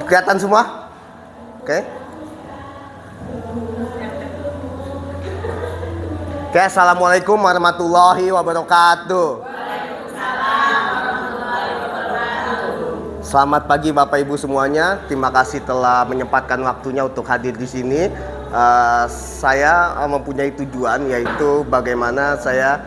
Kelihatan semua? Oke. Oke, assalamualaikum warahmatullahi wabarakatuh. Selamat pagi Bapak Ibu semuanya. Terima kasih telah menyempatkan waktunya untuk hadir di sini. Saya mempunyai tujuan, yaitu bagaimana saya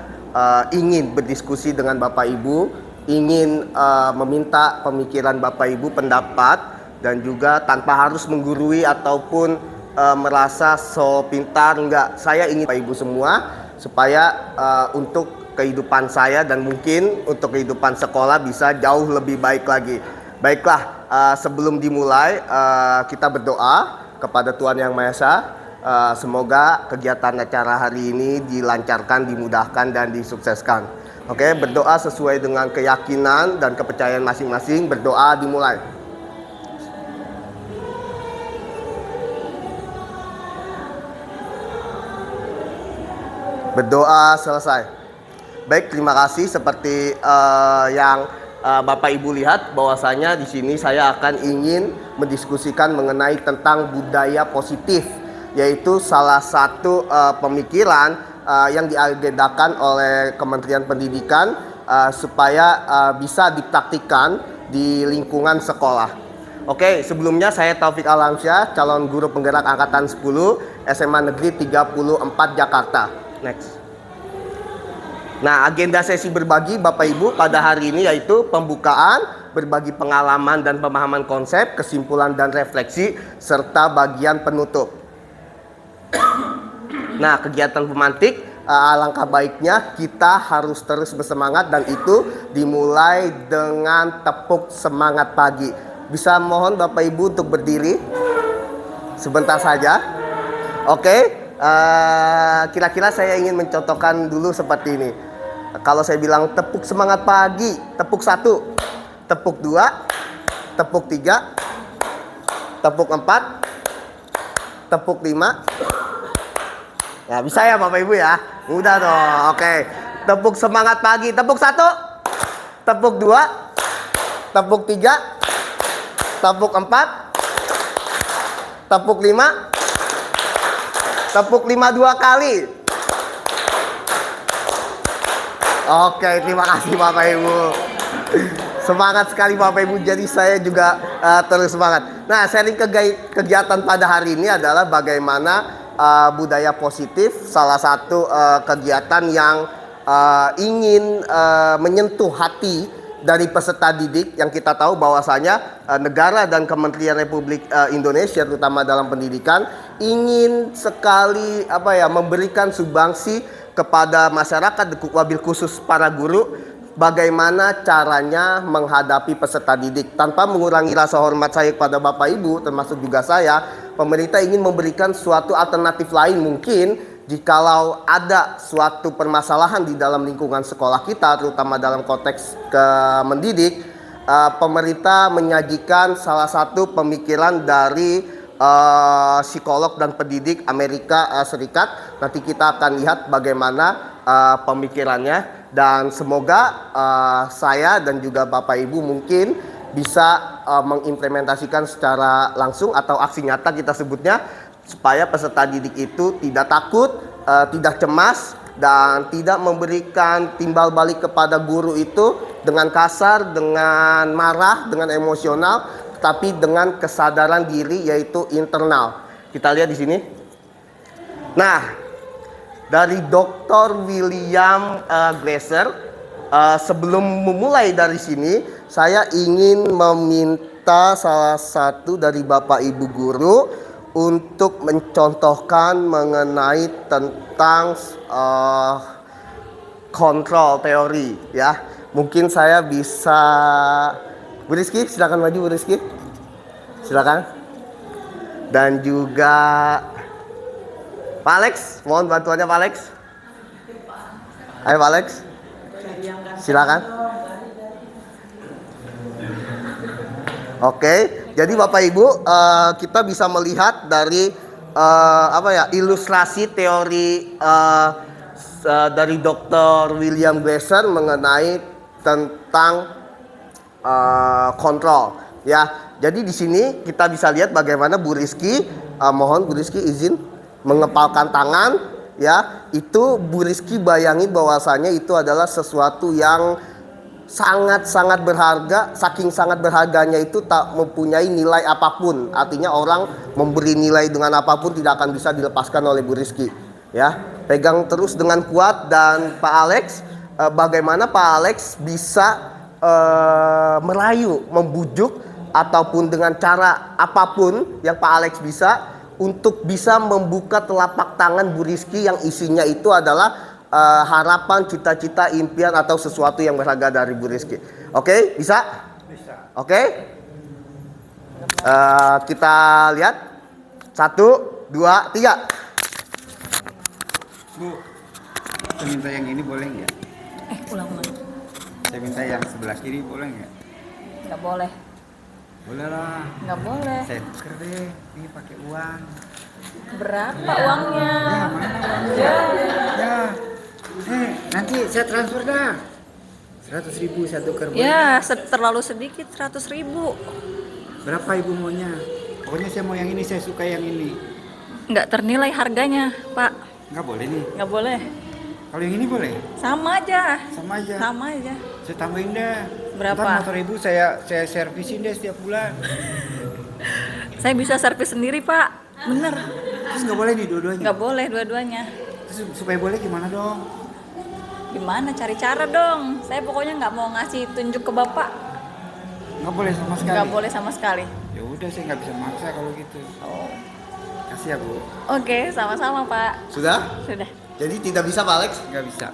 ingin berdiskusi dengan Bapak Ibu, ingin meminta pemikiran Bapak Ibu, pendapat, dan juga tanpa harus menggurui ataupun merasa so pintar, enggak. Saya ingin Bapak Ibu semua supaya untuk kehidupan saya dan mungkin untuk kehidupan sekolah bisa jauh lebih baik lagi. Baiklah, sebelum dimulai kita berdoa kepada Tuhan Yang Maha Esa. Semoga kegiatan acara hari ini dilancarkan, dimudahkan, dan disukseskan. Oke, berdoa sesuai dengan keyakinan dan kepercayaan masing-masing. Berdoa dimulai. Berdoa selesai. Baik, terima kasih. Seperti yang Bapak Ibu lihat, bahwasanya di sini saya akan ingin mendiskusikan mengenai tentang budaya positif, yaitu salah satu pemikiran yang diagendakan oleh Kementerian Pendidikan supaya bisa dipraktikkan di lingkungan sekolah. Oke, sebelumnya saya Taufik Alamsyah, calon guru penggerak angkatan 10 SMA Negeri 34 Jakarta. Next. Nah, agenda sesi berbagi Bapak Ibu pada hari ini yaitu pembukaan, berbagi pengalaman dan pemahaman konsep, kesimpulan dan refleksi, serta bagian penutup. Nah, kegiatan pemantik, alangkah baiknya kita harus terus bersemangat, dan itu dimulai dengan tepuk semangat pagi. Bisa mohon Bapak Ibu untuk berdiri sebentar saja. Oke, kira-kira saya ingin mencontohkan dulu seperti ini. Kalau saya bilang tepuk semangat pagi, tepuk 1, tepuk 2, tepuk 3, tepuk 4, tepuk 5. Ya, bisa ya Bapak Ibu ya? Mudah dong. Oke. Tepuk semangat pagi, tepuk 1, tepuk 2, tepuk 3, tepuk 4, tepuk 5, tepuk 5 2 kali. Oke, terima kasih Bapak Ibu. Semangat sekali Bapak Ibu, jadi saya juga terus semangat. Nah, sharing kegiatan pada hari ini adalah bagaimana budaya positif, salah satu kegiatan yang ingin menyentuh hati dari peserta didik, yang kita tahu bahwasanya negara dan Kementerian Republik Indonesia terutama dalam pendidikan ingin sekali memberikan sumbangsi kepada masyarakat, wabil khusus para guru, bagaimana caranya menghadapi peserta didik. Tanpa mengurangi rasa hormat saya kepada Bapak Ibu, termasuk juga saya, pemerintah ingin memberikan suatu alternatif lain. Mungkin jikalau ada suatu permasalahan di dalam lingkungan sekolah kita, terutama dalam konteks mendidik, pemerintah menyajikan salah satu pemikiran dari psikolog dan pendidik Amerika Serikat. Nanti kita akan lihat bagaimana pemikirannya, dan semoga saya dan juga Bapak Ibu mungkin bisa mengimplementasikan secara langsung atau aksi nyata kita sebutnya, supaya peserta didik itu tidak takut, tidak cemas, dan tidak memberikan timbal balik kepada guru itu dengan kasar, dengan marah, dengan emosional, tapi dengan kesadaran diri, yaitu internal. Kita lihat di sini. Nah, dari Dr. William Glasser, sebelum memulai dari sini, saya ingin meminta salah satu dari Bapak Ibu guru untuk mencontohkan mengenai tentang kontrol teori, ya. Mungkin saya bisa. Bu Rizky, silakan maju Bu Rizky. Silakan. Dan juga Pak Alex, mohon bantuannya Pak Alex. Ayo Pak Alex. Silakan. Oke, jadi Bapak Ibu, kita bisa melihat dari ilustrasi teori dari Dr. William Glasser mengenai tentang kontrol, ya. Jadi di sini kita bisa lihat bagaimana Bu Rizky, mohon Bu Rizky izin mengepalkan tangan, ya. Itu Bu Rizky bayangin bahwasanya itu adalah sesuatu yang sangat-sangat berharga. Saking sangat berharganya itu tak mempunyai nilai apapun. Artinya orang memberi nilai dengan apapun tidak akan bisa dilepaskan oleh Bu Rizky, ya. Pegang terus dengan kuat. Dan Pak Alex, bagaimana Pak Alex bisa merayu, membujuk, ataupun dengan cara apapun yang Pak Alex bisa untuk bisa membuka telapak tangan Bu Rizky yang isinya itu adalah harapan, cita-cita, impian atau sesuatu yang berharga dari Bu Rizky. Oke, bisa? Bisa. Oke. Kita lihat. 1, 2, 3. Bu, saya minta yang ini boleh nggak? Ulang-ulang. Saya minta yang sebelah kiri boleh nggak? Nggak boleh. Boleh lah. Nggak boleh. Saya tuker deh, ini pakai uang. Berapa uangnya? Ya, mana uangnya? Ya. Nanti saya transfer dah. 100.000 saya tuker. Ya, terlalu sedikit, 100.000. Berapa ibu maunya? Pokoknya saya mau yang ini, saya suka yang ini. Nggak ternilai harganya, Pak. Nggak boleh nih. Nggak boleh. Kalau yang ini boleh? Sama aja. Sama aja. Sama aja. Saya tambahin dah. Berapa? Ntar motor ibu saya servisin deh setiap bulan. Saya bisa servis sendiri, Pak. Bener. Terus nggak boleh nih dua-duanya? Nggak boleh dua-duanya. Terus supaya boleh gimana dong? Gimana? Cari cara dong. Saya pokoknya nggak mau ngasih tunjuk ke Bapak. Nggak boleh sama sekali? Nggak boleh sama sekali. Ya udah, saya nggak bisa maksa kalau gitu. Oh. Kasih ya Bu. Oke, sama-sama, Pak. Sudah? Sudah. Jadi tidak bisa Pak Alex? Nggak bisa.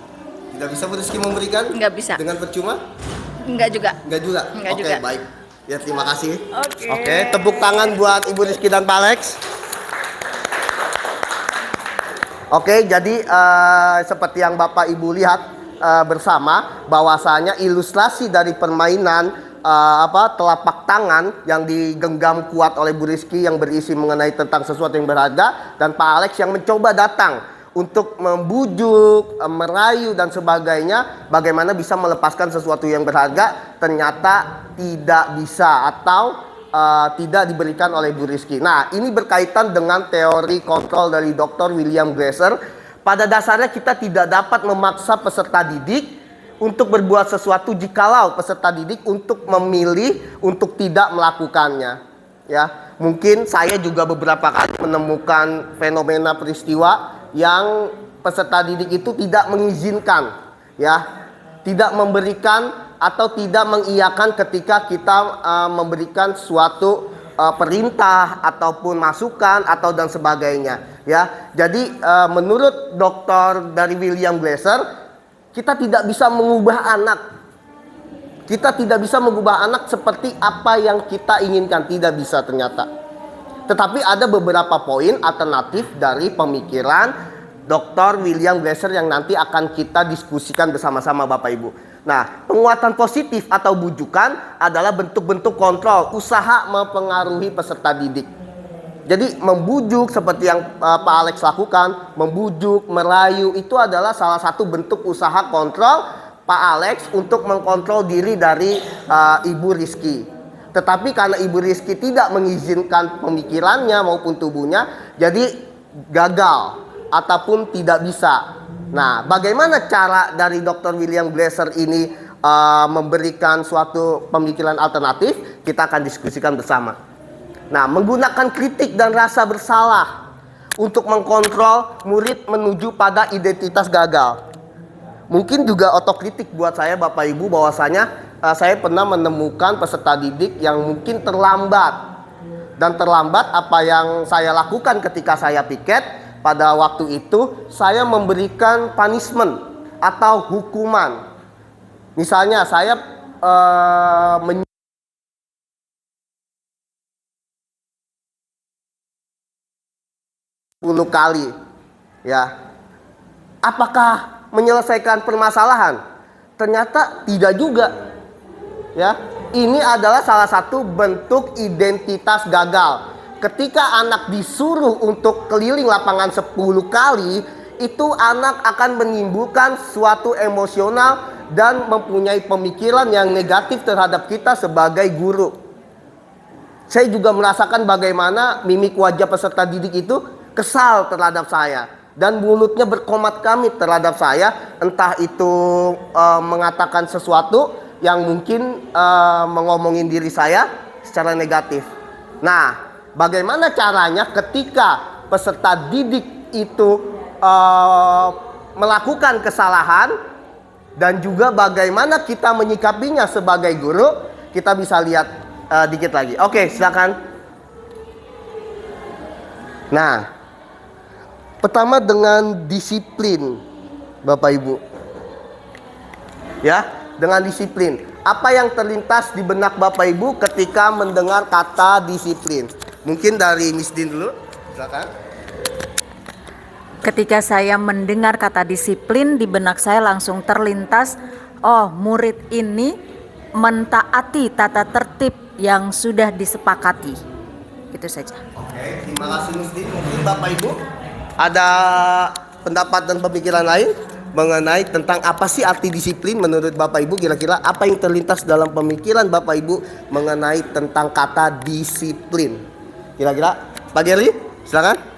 Tidak bisa Bu Rizky memberikan? Nggak bisa. Dengan percuma? Nggak juga. Enggak juga? Enggak Oke, juga. baik. Ya, terima kasih. Oke. Oke, tepuk tangan buat Ibu Rizky dan Pak Alex. Oke, jadi seperti yang Bapak Ibu lihat bersama, bahwasanya ilustrasi dari permainan telapak tangan yang digenggam kuat oleh Bu Rizky yang berisi mengenai tentang sesuatu yang berharga, dan Pak Alex yang mencoba datang untuk membujuk, merayu dan sebagainya, bagaimana bisa melepaskan sesuatu yang berharga, ternyata tidak bisa atau tidak diberikan oleh Bu Rizky. Nah, ini berkaitan dengan teori kontrol dari Dr. William Glasser. Pada dasarnya kita tidak dapat memaksa peserta didik untuk berbuat sesuatu jikalau peserta didik untuk memilih untuk tidak melakukannya. Ya, mungkin saya juga beberapa kali menemukan fenomena peristiwa yang peserta didik itu tidak mengizinkan, ya, tidak memberikan atau tidak mengiyakan ketika kita memberikan suatu perintah ataupun masukan atau dan sebagainya, ya. Jadi menurut dokter dari William Glasser, kita tidak bisa mengubah anak. Kita tidak bisa mengubah anak seperti apa yang kita inginkan, tidak bisa ternyata. Tetapi ada beberapa poin alternatif dari pemikiran Dr. William Glasser yang nanti akan kita diskusikan bersama-sama Bapak Ibu. Nah, penguatan positif atau bujukan adalah bentuk-bentuk kontrol, usaha mempengaruhi peserta didik. Jadi membujuk seperti yang Pak Alex lakukan, membujuk, merayu, itu adalah salah satu bentuk usaha kontrol Pak Alex untuk mengkontrol diri dari Ibu Rizky. Tetapi karena Ibu Rizky tidak mengizinkan pemikirannya maupun tubuhnya, jadi gagal ataupun tidak bisa. Nah, bagaimana cara dari Dr. William Glasser ini memberikan suatu pemikiran alternatif? Kita akan diskusikan bersama. Nah, menggunakan kritik dan rasa bersalah untuk mengkontrol murid menuju pada identitas gagal. Mungkin juga otokritik buat saya Bapak Ibu, bahwasanya saya pernah menemukan peserta didik yang mungkin terlambat. Dan terlambat apa yang saya lakukan ketika saya piket. Pada waktu itu saya memberikan punishment atau hukuman. Misalnya saya 10 kali, ya. Apakah menyelesaikan permasalahan? Ternyata tidak juga, ya. Ini adalah salah satu bentuk identitas gagal. Ketika anak disuruh untuk keliling lapangan 10 kali, itu anak akan menimbulkan suatu emosional dan mempunyai pemikiran yang negatif terhadap kita sebagai guru. Saya juga merasakan bagaimana mimik wajah peserta didik itu kesal terhadap saya. Dan mulutnya berkomat-kamit terhadap saya. Entah itu mengatakan sesuatu yang mungkin mengomongin diri saya secara negatif. Nah, bagaimana caranya ketika peserta didik itu melakukan kesalahan, dan juga bagaimana kita menyikapinya sebagai guru, kita bisa lihat dikit lagi. Oke, silakan. Nah, pertama dengan disiplin, Bapak Ibu. Ya, dengan disiplin. Apa yang terlintas di benak Bapak Ibu ketika mendengar kata disiplin? Mungkin dari Miss Din dulu, silakan. Ketika saya mendengar kata disiplin, di benak saya langsung terlintas, oh, murid ini mentaati tata tertib yang sudah disepakati. Itu saja. Oke, terima kasih Miss Din. Mungkin Bapak Ibu ada pendapat dan pemikiran lain mengenai tentang apa sih arti disiplin menurut Bapak Ibu? Kira-kira apa yang terlintas dalam pemikiran Bapak Ibu mengenai tentang kata disiplin? Kira-kira Pak Geri, silakan.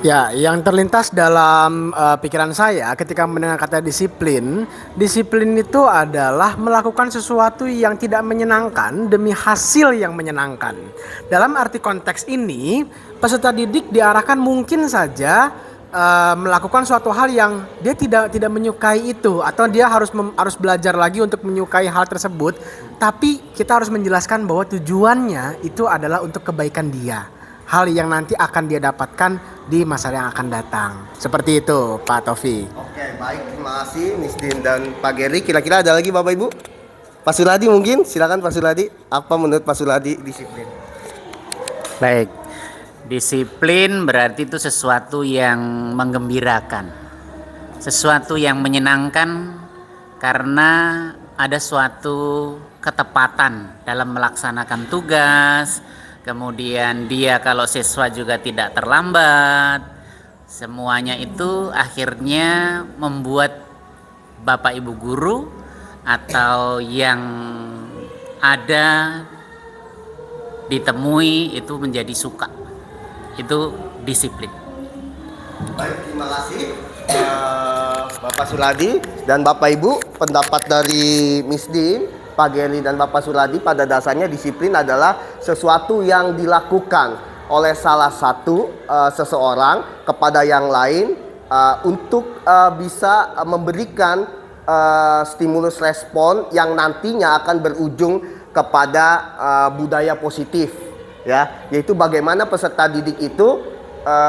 Ya, yang terlintas dalam pikiran saya ketika mendengar kata disiplin, disiplin itu adalah melakukan sesuatu yang tidak menyenangkan demi hasil yang menyenangkan. Dalam arti konteks ini, peserta didik diarahkan mungkin saja melakukan suatu hal yang dia tidak menyukai itu, atau dia harus belajar lagi untuk menyukai hal tersebut. Tapi kita harus menjelaskan bahwa tujuannya itu adalah untuk kebaikan dia. Hal yang nanti akan dia dapatkan di masa yang akan datang. Seperti itu, Pak Taufik. Oke, baik. Terima kasih Miss Din dan Pak Geri. Kira-kira ada lagi Bapak Ibu? Pak Suradi mungkin? Silakan Pak Suradi. Apa menurut Pak Suradi disiplin? Baik. Disiplin berarti itu sesuatu yang menggembirakan. Sesuatu yang menyenangkan karena ada suatu ketepatan dalam melaksanakan tugas. Kemudian dia kalau siswa juga tidak terlambat. Semuanya itu akhirnya membuat Bapak Ibu guru atau yang ada ditemui itu menjadi suka. Itu disiplin. Baik, terima kasih Bapak Suradi dan Bapak Ibu. Pendapat dari Miss Din, Pak Geri dan Bapak Suradi, pada dasarnya disiplin adalah sesuatu yang dilakukan oleh salah satu seseorang kepada yang lain untuk bisa memberikan stimulus respon yang nantinya akan berujung kepada budaya positif, ya, yaitu bagaimana peserta didik itu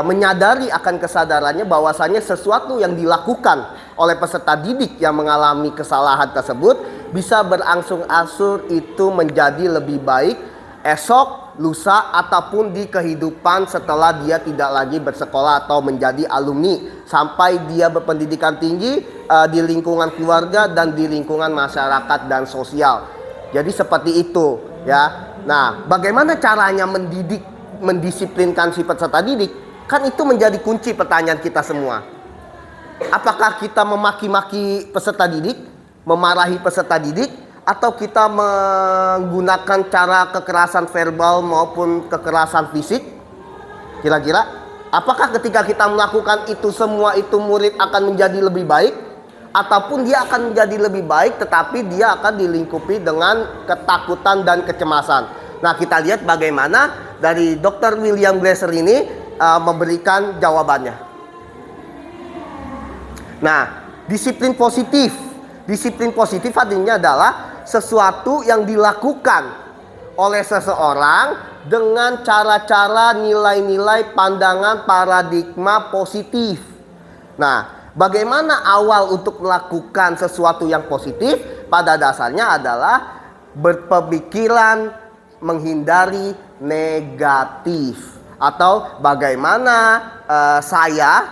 menyadari akan kesadarannya bahwasanya sesuatu yang dilakukan oleh peserta didik yang mengalami kesalahan tersebut bisa berangsur-angsur itu menjadi lebih baik esok, lusa, ataupun di kehidupan setelah dia tidak lagi bersekolah atau menjadi alumni, sampai dia berpendidikan tinggi di lingkungan keluarga dan di lingkungan masyarakat dan sosial. Jadi seperti itu, ya. Nah, bagaimana caranya mendisiplinkan si peserta didik? Kan itu menjadi kunci pertanyaan kita semua. Apakah kita memaki-maki peserta didik, memarahi peserta didik, atau kita menggunakan cara kekerasan verbal maupun kekerasan fisik? Kira-kira apakah ketika kita melakukan itu semua itu murid akan menjadi lebih baik, ataupun dia akan menjadi lebih baik tetapi dia akan dilingkupi dengan ketakutan dan kecemasan? Nah, kita lihat bagaimana dari Dr. William Glasser ini memberikan jawabannya. Nah, disiplin positif. Disiplin positif artinya adalah sesuatu yang dilakukan oleh seseorang dengan cara-cara, nilai-nilai, pandangan, paradigma positif. Nah, bagaimana awal untuk melakukan sesuatu yang positif? Pada dasarnya adalah berpemikiran menghindari negatif. Atau bagaimana saya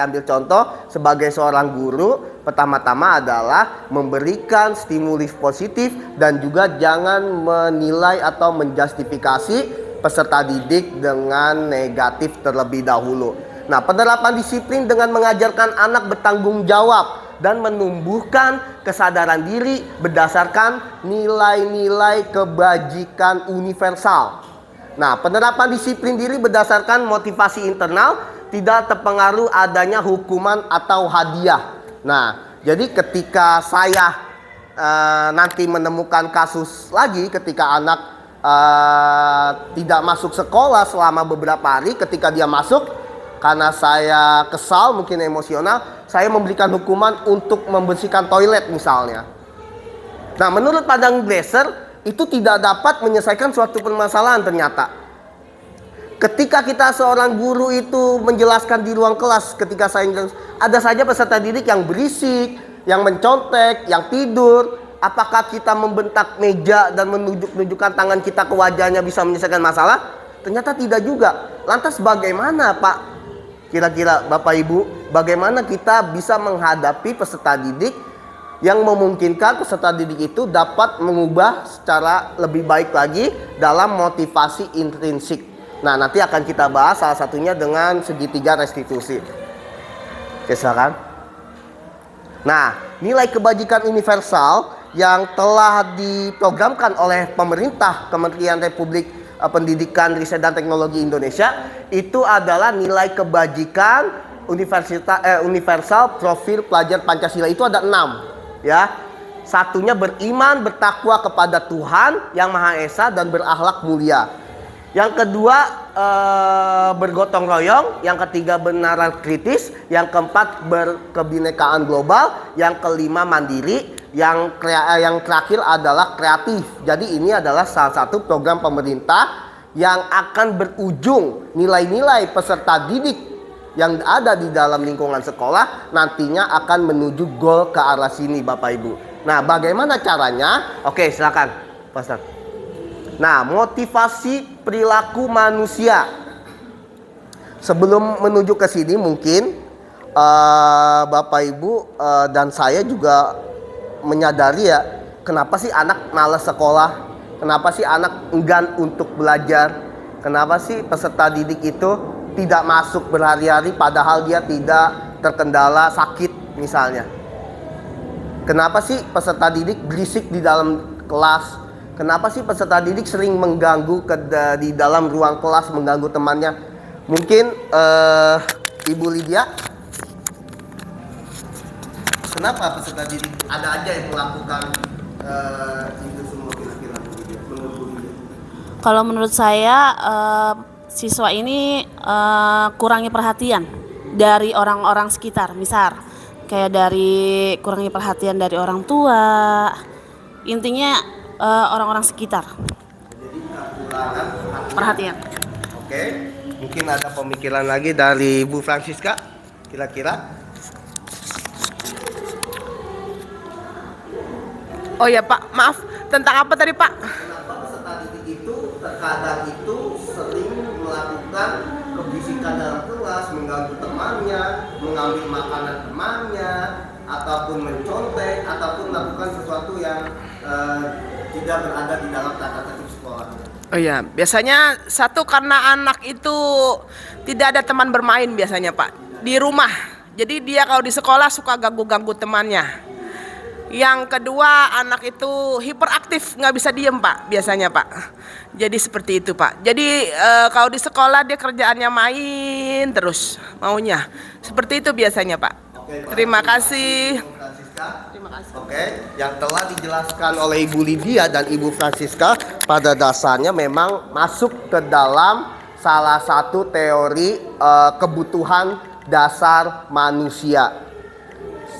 ambil contoh sebagai seorang guru, pertama-tama adalah memberikan stimulus positif dan juga jangan menilai atau menjustifikasi peserta didik dengan negatif terlebih dahulu. Nah, penerapan disiplin dengan mengajarkan anak bertanggung jawab dan menumbuhkan kesadaran diri berdasarkan nilai-nilai kebajikan universal. Nah, penerapan disiplin diri berdasarkan motivasi internal tidak terpengaruh adanya hukuman atau hadiah. Nah, jadi ketika saya nanti menemukan kasus lagi ketika anak tidak masuk sekolah selama beberapa hari, ketika dia masuk karena saya kesal, mungkin emosional, saya memberikan hukuman untuk membersihkan toilet misalnya. Nah, menurut Padang Glaser itu tidak dapat menyelesaikan suatu permasalahan ternyata. Ketika kita seorang guru itu menjelaskan di ruang kelas, ketika saya ada saja peserta didik yang berisik, yang mencontek, yang tidur. Apakah kita membentak meja dan menunjukkan tangan kita ke wajahnya bisa menyelesaikan masalah? Ternyata tidak juga. Lantas bagaimana Pak? Kira-kira Bapak Ibu, bagaimana kita bisa menghadapi peserta didik yang memungkinkan peserta didik itu dapat mengubah secara lebih baik lagi dalam motivasi intrinsik. Nah, nanti akan kita bahas salah satunya dengan segitiga restitusi. Oke, silakan. Nah, nilai kebajikan universal yang telah diprogramkan oleh pemerintah Kementerian Republik Pendidikan, Riset dan Teknologi Indonesia itu adalah nilai kebajikan universal profil pelajar Pancasila. Itu ada 6 ya. Satunya beriman, bertakwa kepada Tuhan Yang Maha Esa dan berakhlak mulia. Yang kedua bergotong royong, yang ketiga bernalar kritis, yang keempat berkebinekaan global, yang kelima mandiri, yang terakhir adalah kreatif. Jadi ini adalah salah satu program pemerintah yang akan berujung nilai-nilai peserta didik yang ada di dalam lingkungan sekolah nantinya akan menuju goal ke arah sini Bapak Ibu. Nah, bagaimana caranya? Oke, silakan Pak Ustadz. Nah, motivasi perilaku manusia. Sebelum menuju ke sini mungkin Bapak Ibu dan saya juga menyadari ya, kenapa sih anak malas sekolah? Kenapa sih anak enggan untuk belajar? Kenapa sih peserta didik itu tidak masuk berhari-hari padahal dia tidak terkendala sakit misalnya? Kenapa sih peserta didik berisik di dalam kelas? Kenapa sih peserta didik sering mengganggu di dalam ruang kelas, mengganggu temannya? Mungkin Ibu Lydia, kenapa peserta didik ada aja yang melakukan itu semua kira-kira? Kalau menurut saya siswa ini kurangi perhatian dari orang-orang sekitar, misal kayak dari kurangi perhatian dari orang tua, intinya orang-orang sekitar. Jadi kekurangan Perhatian. Oke, mungkin ada pemikiran lagi dari Bu Francisca, kira-kira? Oh ya Pak, maaf, tentang apa tadi Pak? Kenapa peserta didik itu terkadang itu sering melakukan kebisikan dalam kelas, mengganggu temannya, mengambil makanan temannya, ataupun mencontek, ataupun melakukan sesuatu yang tidak berada di dalam tata tertib sekolah? Oh ya, biasanya satu karena anak itu tidak ada teman bermain biasanya Pak di rumah. Jadi dia kalau di sekolah suka ganggu-ganggu temannya. Yang kedua, anak itu hiperaktif, nggak bisa diem Pak biasanya Pak. Jadi seperti itu Pak. Jadi kalau di sekolah dia kerjaannya main terus maunya. Seperti itu biasanya Pak. Oke, Terima kasih. Ibu Francisca. Terima kasih. Oke, yang telah dijelaskan oleh Ibu Lydia dan Ibu Francisca pada dasarnya memang masuk ke dalam salah satu teori kebutuhan dasar manusia.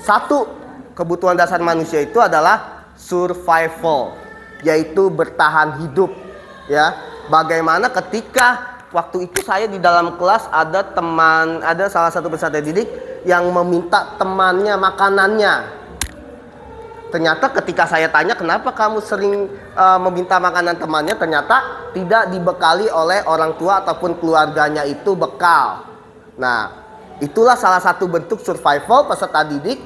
Satu kebutuhan dasar manusia itu adalah survival, yaitu bertahan hidup. Ya, bagaimana ketika waktu itu saya di dalam kelas ada salah satu peserta didik yang meminta temannya makanannya. Ternyata ketika saya tanya kenapa kamu sering meminta makanan temannya, ternyata tidak dibekali oleh orang tua ataupun keluarganya itu bekal. Nah, itulah salah satu bentuk survival peserta didik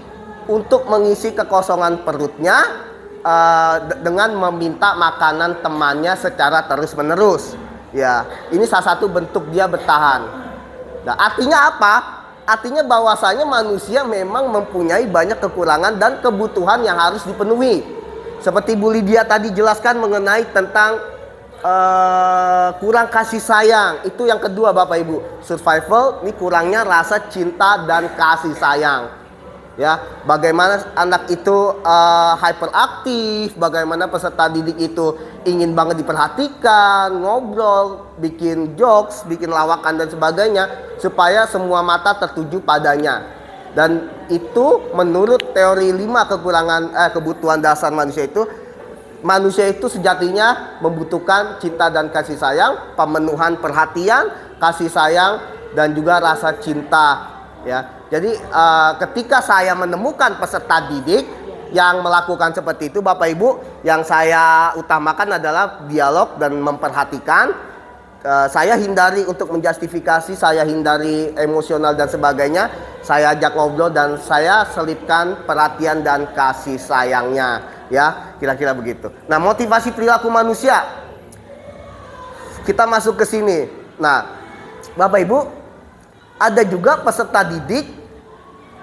untuk mengisi kekosongan perutnya dengan meminta makanan temannya secara terus-menerus. Ya, ini salah satu bentuk dia bertahan. Nah, artinya apa? artinya bahwasanya manusia memang mempunyai banyak kekurangan dan kebutuhan yang harus dipenuhi. Seperti Bu Lydia tadi jelaskan mengenai tentang kurang kasih sayang. Itu yang kedua Bapak Ibu. Survival ini kurangnya rasa cinta dan kasih sayang. Ya, bagaimana anak itu hyperaktif, bagaimana peserta didik itu ingin banget diperhatikan, ngobrol, bikin jokes, bikin lawakan dan sebagainya supaya semua mata tertuju padanya. Dan itu menurut teori 5 kebutuhan dasar manusia itu sejatinya membutuhkan cinta dan kasih sayang, pemenuhan perhatian, kasih sayang dan juga rasa cinta, ya. Jadi ketika saya menemukan peserta didik yang melakukan seperti itu Bapak Ibu, yang saya utamakan adalah dialog dan memperhatikan. Saya hindari untuk menjustifikasi, saya hindari emosional dan sebagainya. Saya ajak ngobrol dan saya selipkan perhatian dan kasih sayangnya, ya, kira-kira begitu. Nah, motivasi perilaku manusia. Kita masuk ke sini. Nah, Bapak Ibu, ada juga peserta didik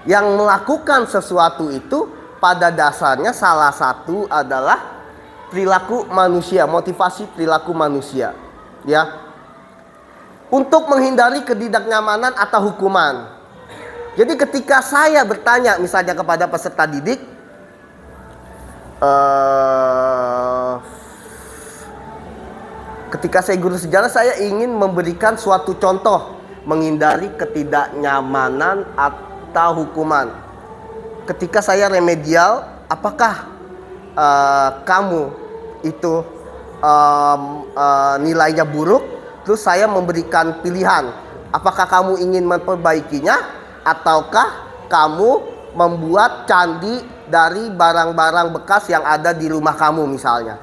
yang melakukan sesuatu itu pada dasarnya salah satu adalah perilaku manusia, motivasi perilaku manusia, ya. Untuk menghindari ketidaknyamanan atau hukuman. Jadi ketika saya bertanya misalnya kepada peserta didik, ketika saya guru sejarah, saya ingin memberikan suatu contoh menghindari ketidaknyamanan atau hukuman. Ketika saya remedial, apakah kamu itu nilainya buruk? Terus saya memberikan pilihan, apakah kamu ingin memperbaikinya ataukah kamu membuat candi dari barang-barang bekas yang ada di rumah kamu misalnya.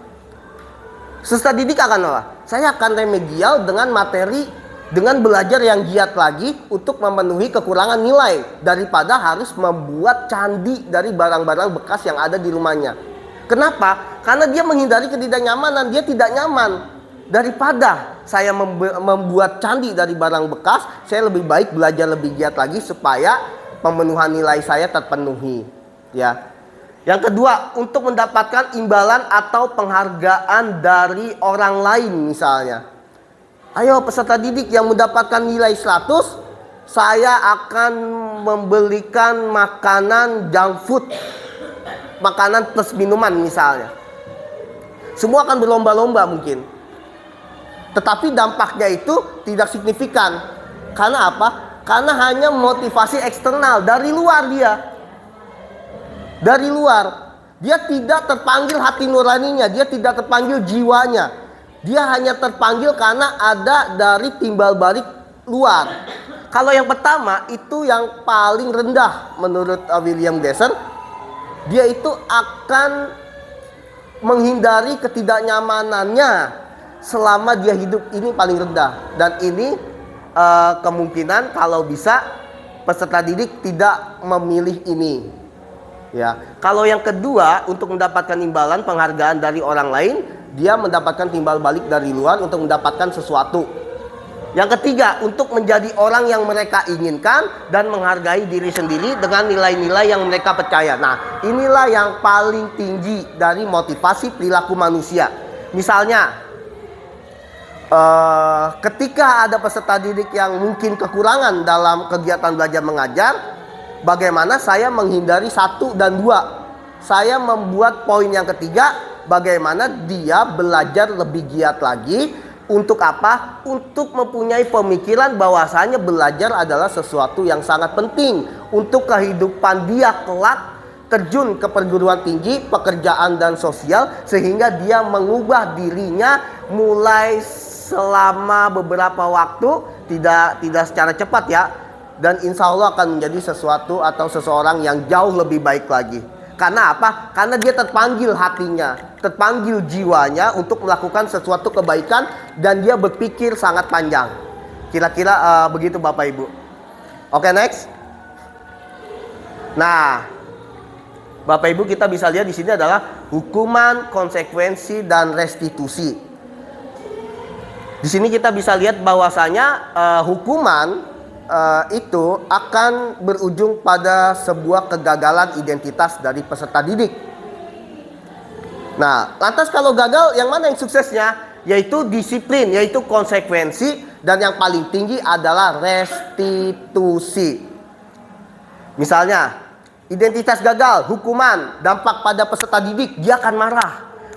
Peserta didik akan apa? Saya akan remedial dengan materi, dengan belajar yang giat lagi untuk memenuhi kekurangan nilai daripada harus membuat candi dari barang-barang bekas yang ada di rumahnya. Kenapa? Karena dia menghindari ketidaknyamanan, dia tidak nyaman. Daripada saya membuat candi dari barang bekas, saya lebih baik belajar lebih giat lagi supaya pemenuhan nilai saya terpenuhi, ya. Yang kedua, untuk mendapatkan imbalan atau penghargaan dari orang lain misalnya. Ayo peserta didik yang mendapatkan nilai 100, saya akan membelikan makanan junk food, makanan plus minuman misalnya. Semua akan berlomba-lomba mungkin. Tetapi dampaknya itu tidak signifikan. Karena apa? Karena hanya motivasi eksternal dari luar dia. Dari luar. Dia tidak terpanggil hati nuraninya, dia tidak terpanggil jiwanya. Dia hanya terpanggil karena ada dari timbal balik luar. Kalau yang pertama itu yang paling rendah menurut William Glasser. Dia itu akan menghindari ketidaknyamanannya selama dia hidup, ini paling rendah. Dan ini kemungkinan kalau bisa peserta didik tidak memilih ini, ya. Kalau yang kedua, untuk mendapatkan imbalan penghargaan dari orang lain, dia mendapatkan timbal balik dari luar untuk mendapatkan sesuatu. Yang ketiga, untuk menjadi orang yang mereka inginkan dan menghargai diri sendiri dengan nilai-nilai yang mereka percaya. Nah, inilah yang paling tinggi dari motivasi perilaku manusia. Misalnya, ketika ada peserta didik yang mungkin kekurangan dalam kegiatan belajar mengajar, bagaimana saya menghindari 1 dan 2. Saya membuat poin yang ketiga, bagaimana dia belajar lebih giat lagi. Untuk apa? Untuk mempunyai pemikiran bahwasanya belajar adalah sesuatu yang sangat penting untuk kehidupan dia kelak, terjun ke perguruan tinggi, pekerjaan dan sosial, sehingga dia mengubah dirinya mulai selama beberapa waktu, tidak secara cepat ya, dan insya Allah akan menjadi sesuatu atau seseorang yang jauh lebih baik lagi. Karena apa? Karena dia terpanggil hatinya, terpanggil jiwanya untuk melakukan sesuatu kebaikan, dan dia berpikir sangat panjang. Kira-kira begitu Bapak Ibu. Oke, next. Nah, Bapak Ibu, kita bisa lihat di sini adalah hukuman, konsekuensi dan restitusi. Di sini kita bisa lihat bahwasanya hukuman itu akan berujung pada sebuah kegagalan identitas dari peserta didik. Nah, lantas kalau gagal, yang mana yang suksesnya? Yaitu disiplin, yaitu konsekuensi, dan yang paling tinggi adalah restitusi. Misalnya, identitas gagal, hukuman, dampak pada peserta didik, dia akan marah,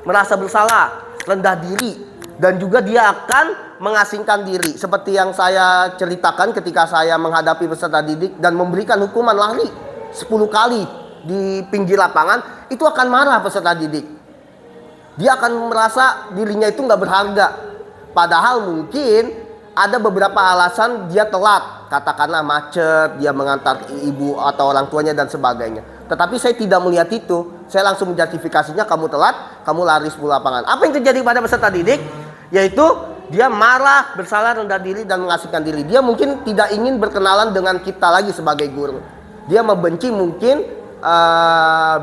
merasa bersalah, rendah diri, dan juga dia akan mengasingkan diri. Seperti yang saya ceritakan ketika saya menghadapi peserta didik dan memberikan hukuman lari 10 kali di pinggir lapangan, itu akan marah peserta didik. Dia akan merasa dirinya itu nggak berharga. Padahal mungkin ada beberapa alasan dia telat, katakanlah macet, dia mengantar ibu atau orang tuanya dan sebagainya. Tetapi saya tidak melihat itu. Saya langsung menjustifikasinya, kamu telat, kamu lari 10 lapangan. Apa yang terjadi pada peserta didik? Yaitu dia marah, bersalah, rendah diri, dan mengasingkan diri. Dia mungkin tidak ingin berkenalan dengan kita lagi sebagai guru. Dia membenci mungkin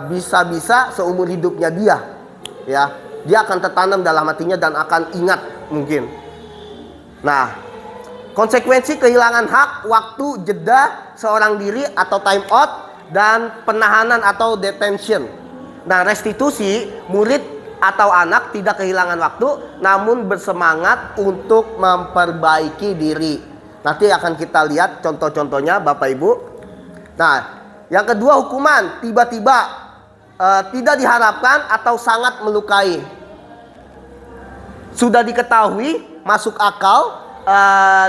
bisa-bisa seumur hidupnya dia. Ya, dia akan tertanam dalam hatinya dan akan ingat mungkin. Nah, konsekuensi kehilangan hak, waktu, jeda seorang diri atau time out, dan penahanan atau detention. Nah, restitusi, murid atau anak tidak kehilangan waktu, namun bersemangat untuk memperbaiki diri. Nanti akan kita lihat contoh-contohnya Bapak Ibu. Nah, yang kedua hukuman, tiba-tiba tidak diharapkan atau sangat melukai. Sudah diketahui, masuk akal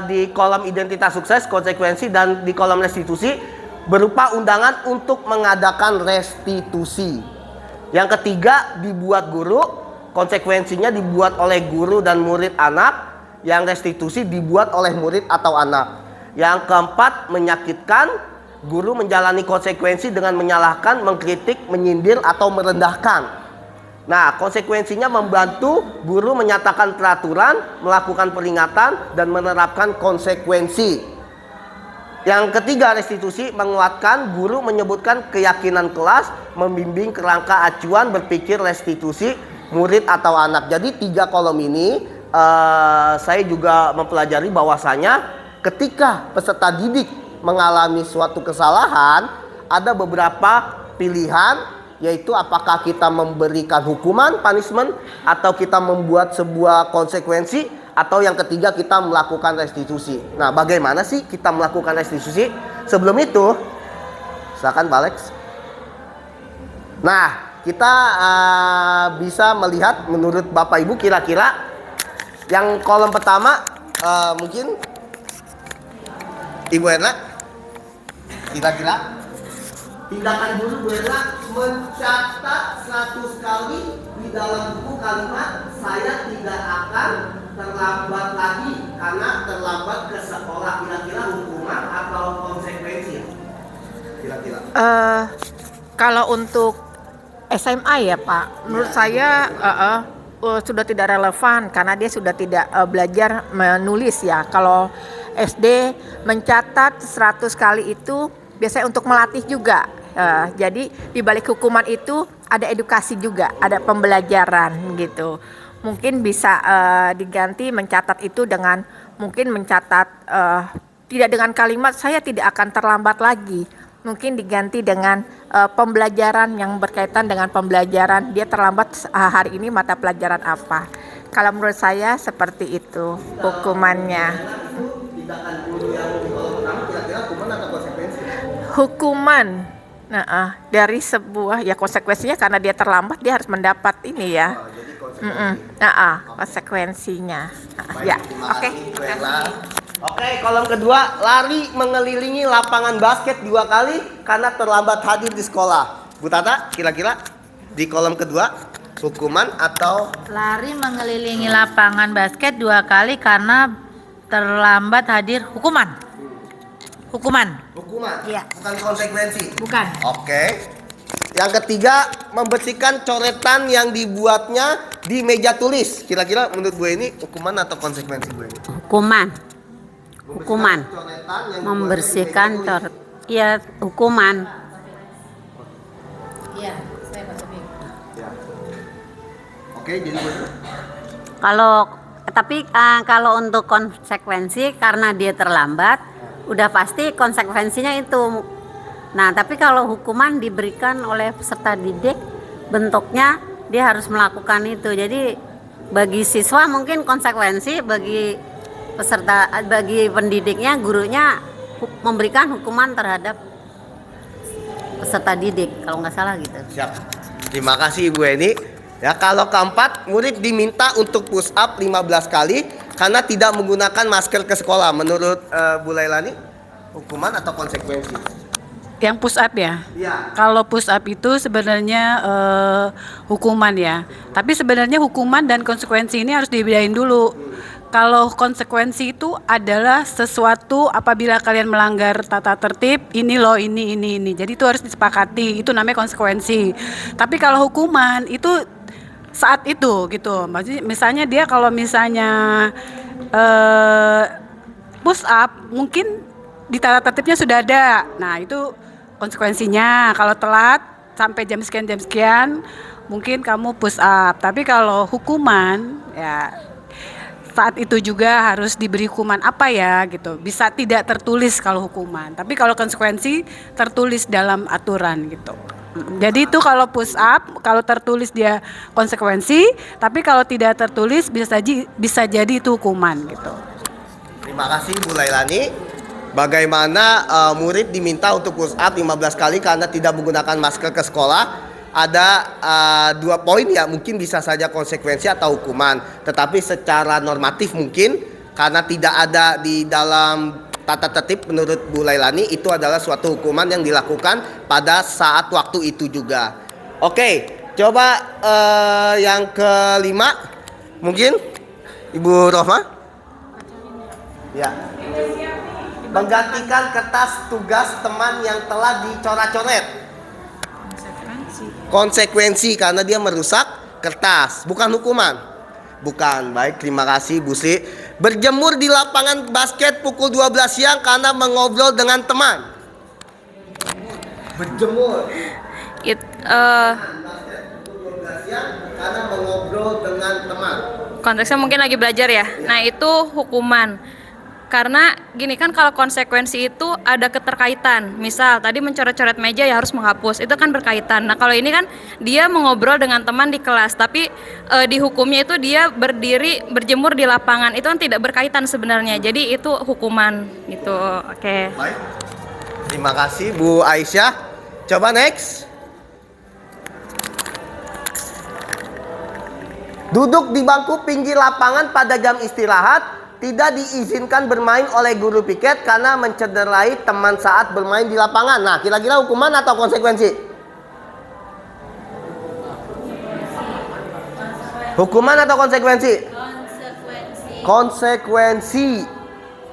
di kolom identitas sukses, konsekuensi, dan di kolom restitusi berupa undangan untuk mengadakan restitusi. Yang ketiga dibuat guru, konsekuensinya dibuat oleh guru dan murid anak. Yang restitusi dibuat oleh murid atau anak. Yang keempat menyakitkan, guru menjalani konsekuensi dengan menyalahkan, mengkritik, menyindir, atau merendahkan. Nah, konsekuensinya membantu guru menyatakan peraturan, melakukan peringatan, dan menerapkan konsekuensi. Yang ketiga restitusi menguatkan, guru menyebutkan keyakinan kelas, membimbing kerangka acuan berpikir restitusi murid atau anak. Jadi 3 kolom ini saya juga mempelajari bahwasanya ketika peserta didik mengalami suatu kesalahan, ada beberapa pilihan, yaitu apakah kita memberikan hukuman, punishment, atau kita membuat sebuah konsekuensi, atau yang ketiga kita melakukan restitusi. Nah, bagaimana sih kita melakukan restitusi? Sebelum itu, silakan Pak Alex. Nah, kita bisa melihat menurut Bapak Ibu kira-kira yang kolom pertama mungkin Ibu Erna, kira-kira tindakan guru Bu Erna mencatat 100 kali di dalam buku kalimat saya tidak akan terlambat lagi karena terlambat ke sekolah. Kira-kira hukuman atau konsekuensi? Kira-kira. Kalau untuk SMA ya Pak, menurut saya sudah tidak relevan karena dia sudah tidak belajar menulis ya. Kalau SD mencatat 100 kali itu biasanya untuk melatih juga. Jadi di balik hukuman itu ada edukasi juga, ada pembelajaran gitu. Mungkin bisa diganti mencatat itu dengan mungkin mencatat tidak dengan kalimat saya tidak akan terlambat lagi. Mungkin diganti dengan pembelajaran yang berkaitan dengan pembelajaran dia terlambat hari ini mata pelajaran apa. Kalau menurut saya seperti itu hukumannya. Hukuman dari sebuah ya konsekuensinya karena dia terlambat dia harus mendapat ini ya. Konsekuensinya. Ya, oke. Oke, kolom kedua, lari mengelilingi lapangan basket 2 kali karena terlambat hadir di sekolah. Bu Tata, kira-kira di kolom kedua, hukuman atau lari mengelilingi lapangan basket 2 kali karena terlambat hadir, hukuman. hukuman? Iya. Bukan konsekuensi? Bukan. Oke. Yang ketiga, membersihkan coretan yang dibuatnya di meja tulis. Kira-kira menurut gue ini hukuman atau konsekuensi gue ini? Hukuman. Membersihkan coret. Iya, hukuman. Iya, saya Pak Sobi. Ya. Oke, jadi gue. Kalau untuk konsekuensi karena dia terlambat, udah pasti konsekuensinya itu. Nah, tapi kalau hukuman diberikan oleh peserta didik, bentuknya dia harus melakukan itu. Jadi bagi siswa mungkin konsekuensi, bagi pendidiknya, gurunya memberikan hukuman terhadap peserta didik, kalau nggak salah gitu. Siap. Terima kasih Ibu Eni. Ya, kalau keempat, murid diminta untuk push up 15 kali karena tidak menggunakan masker ke sekolah. Menurut Bu Lailani, hukuman atau konsekuensi? Yang push up ya? Iya. Kalau push up itu sebenarnya hukuman ya. Tapi sebenarnya hukuman dan konsekuensi ini harus dibedain dulu. Kalau konsekuensi itu adalah sesuatu apabila kalian melanggar tata tertib, ini loh, ini. Jadi itu harus disepakati, itu namanya konsekuensi. Tapi kalau hukuman itu saat itu gitu. Misalnya dia kalau misalnya push up, mungkin di tata tertibnya sudah ada. Nah, itu konsekuensinya. Kalau telat sampai jam sekian, mungkin kamu push up. Tapi kalau hukuman, ya saat itu juga harus diberi hukuman apa ya gitu. Bisa tidak tertulis kalau hukuman. Tapi kalau konsekuensi tertulis dalam aturan gitu. Jadi itu kalau push up, kalau tertulis dia konsekuensi. Tapi kalau tidak tertulis bisa jadi itu hukuman gitu. Terima kasih Bu Lailani. Bagaimana murid diminta untuk push up 15 kali karena tidak menggunakan masker ke sekolah. Ada 2 poin ya, mungkin bisa saja konsekuensi atau hukuman. Tetapi secara normatif mungkin karena tidak ada di dalam tata tertib menurut Bu Lailani, itu adalah suatu hukuman yang dilakukan pada saat waktu itu juga. Oke, coba yang kelima mungkin Ibu Rohma. Ya. Menggantikan kertas tugas teman yang telah dicoret-coret. Konsekuensi karena dia merusak kertas, bukan hukuman. Bukan. Baik, terima kasih Bu Sri. Berjemur di lapangan basket pukul 12 siang karena mengobrol dengan teman. Berjemur. Pukul 12 siang karena mengobrol dengan teman. Konteksnya mungkin lagi belajar ya. Nah, itu hukuman. Karena gini kan, kalau konsekuensi itu ada keterkaitan. Misal tadi mencoret-coret meja ya harus menghapus, itu kan berkaitan. Nah, kalau ini kan dia mengobrol dengan teman di kelas, tapi dihukumnya itu dia berjemur di lapangan, itu kan tidak berkaitan sebenarnya. Jadi itu hukuman gitu. Oke. Baik. Terima kasih Bu Aisyah. Coba next. Duduk di bangku pinggir lapangan pada jam istirahat. Tidak diizinkan bermain oleh guru piket karena mencederai teman saat bermain di lapangan. Nah, kira-kira hukuman atau konsekuensi? Hukuman atau konsekuensi? Konsekuensi.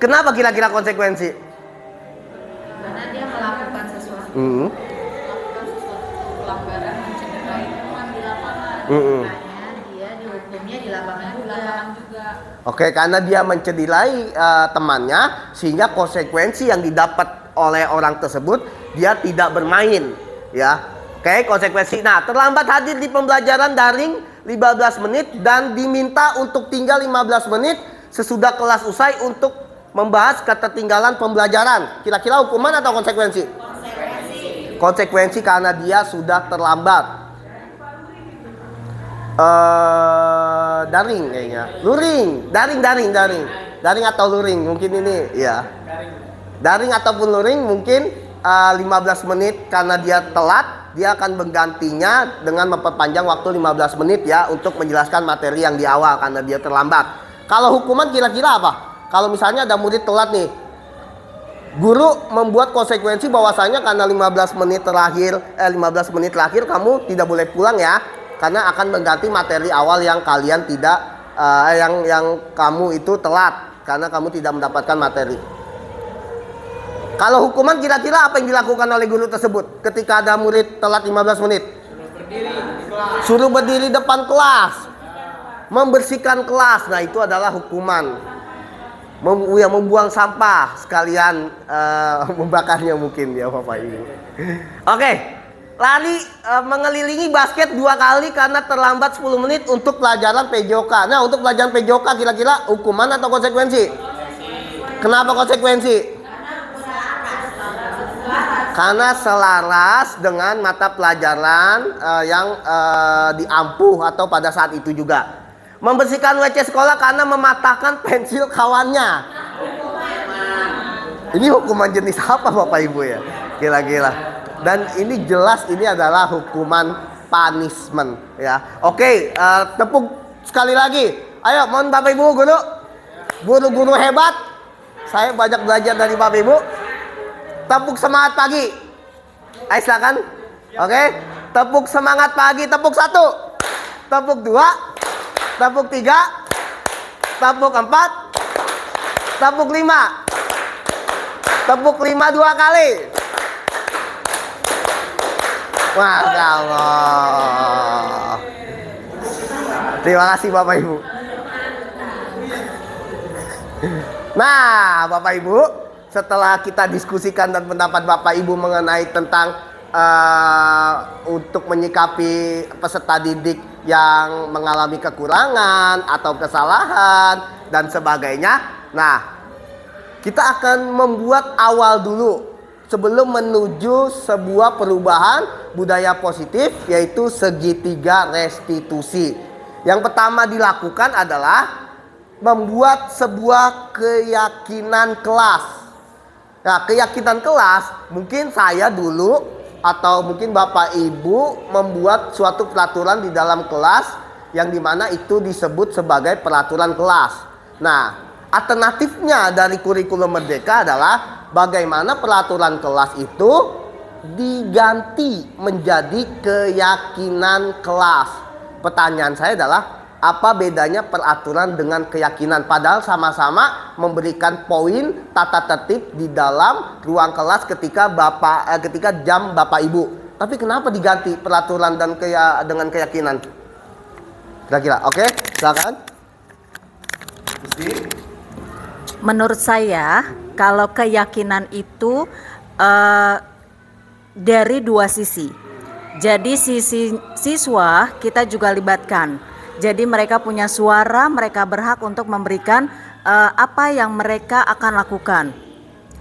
Kenapa kira-kira konsekuensi? Karena dia melakukan sesuatu. Melakukan sesuatu pelanggaran mencederai teman di lapangan. Makanya dia dihukumnya di lapangan juga. Oke, karena dia mencederai temannya, sehingga konsekuensi yang didapat oleh orang tersebut dia tidak bermain, ya. Oke, konsekuensi. Nah, terlambat hadir di pembelajaran daring 15 menit dan diminta untuk tinggal 15 menit sesudah kelas usai untuk membahas ketertinggalan pembelajaran. Kira-kira hukuman atau konsekuensi? Konsekuensi karena dia sudah terlambat. Daring kayaknya, luring, daring atau luring mungkin ini ya. Daring ataupun luring mungkin 15 menit karena dia telat, dia akan menggantinya dengan memperpanjang waktu 15 menit ya untuk menjelaskan materi yang di awal karena dia terlambat. Kalau hukuman kira-kira apa? Kalau misalnya ada murid telat nih, guru membuat konsekuensi bahwasanya karena 15 menit terakhir kamu tidak boleh pulang ya. Karena akan mengganti materi awal yang kalian tidak yang kamu itu telat karena kamu tidak mendapatkan materi. Kalau hukuman kira-kira apa yang dilakukan oleh guru tersebut ketika ada murid telat 15 menit? Suruh berdiri depan kelas. Membersihkan kelas. Nah, itu adalah hukuman. Membuang sampah sekalian membakarnya mungkin ya Bapak Ibu. Oke. Lari mengelilingi basket 2 kali karena terlambat 10 menit untuk pelajaran PJOK. Nah, untuk pelajaran PJOK kira-kira hukuman atau konsekuensi? Kenapa konsekuensi? karena selaras dengan mata pelajaran yang diampuh atau pada saat itu juga. Membersihkan WC sekolah karena mematahkan pensil kawannya. Ini hukuman jenis apa Bapak Ibu ya? Gila-gila. Dan ini jelas ini adalah hukuman punishment ya. Oke, tepuk sekali lagi. Ayo, mohon Bapak Ibu guru hebat. Saya banyak belajar dari Bapak Ibu. Tepuk semangat pagi. Ayo silakan. Oke, tepuk semangat pagi. Tepuk 1, tepuk 2, tepuk 3, tepuk 4, tepuk 5. Tepuk 5 2 kali. Masya Allah. Terima kasih Bapak Ibu. Nah Bapak Ibu, setelah kita diskusikan dan pendapat Bapak Ibu mengenai tentang untuk menyikapi peserta didik yang mengalami kekurangan atau kesalahan dan sebagainya. Nah, kita akan membuat awal dulu sebelum menuju sebuah perubahan budaya positif, yaitu segitiga restitusi. Yang pertama dilakukan adalah membuat sebuah keyakinan kelas. Nah, keyakinan kelas mungkin saya dulu atau mungkin Bapak Ibu membuat suatu peraturan di dalam kelas yang dimana itu disebut sebagai peraturan kelas. Nah, alternatifnya dari kurikulum Merdeka adalah bagaimana peraturan kelas itu diganti menjadi keyakinan kelas. Pertanyaan saya adalah apa bedanya peraturan dengan keyakinan? Padahal sama-sama memberikan poin tata tertib di dalam ruang kelas ketika jam Bapak Ibu. Tapi kenapa diganti peraturan dan dengan keyakinan? Kira-kira, oke? Silakan. Menurut saya, kalau keyakinan itu dari dua sisi. Jadi sisi siswa kita juga libatkan. Jadi mereka punya suara, mereka berhak untuk memberikan apa yang mereka akan lakukan.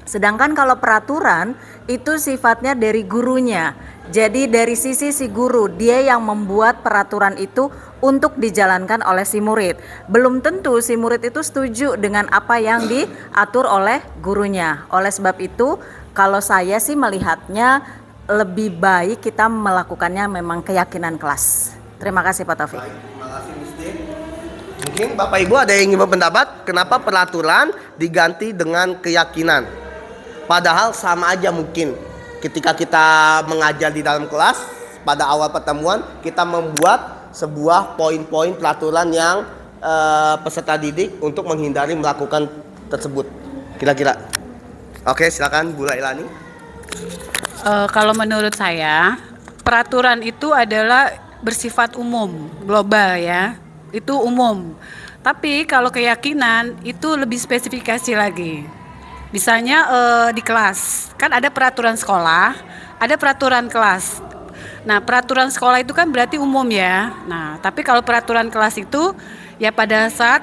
Sedangkan kalau peraturan itu sifatnya dari gurunya. Jadi dari sisi si guru, dia yang membuat peraturan itu untuk dijalankan oleh si murid. Belum tentu si murid itu setuju dengan apa yang diatur oleh gurunya. Oleh sebab itu, kalau saya sih melihatnya lebih baik kita melakukannya memang keyakinan kelas. Terima kasih Pak Taufik. Terima kasih Mistin. Mungkin Bapak Ibu ada yang ingin berpendapat kenapa peraturan diganti dengan keyakinan? Padahal sama aja mungkin. Ketika kita mengajar di dalam kelas, pada awal pertemuan kita membuat sebuah poin-poin peraturan yang peserta didik untuk menghindari melakukan tersebut. Kira-kira. Oke, silakan Bu Lailani. Kalau menurut saya, peraturan itu adalah bersifat umum, global ya. Itu umum. Tapi kalau keyakinan itu lebih spesifikasi lagi. Misalnya di kelas, kan ada peraturan sekolah, ada peraturan kelas. Nah, peraturan sekolah itu kan berarti umum ya. Nah, tapi kalau peraturan kelas itu ya pada saat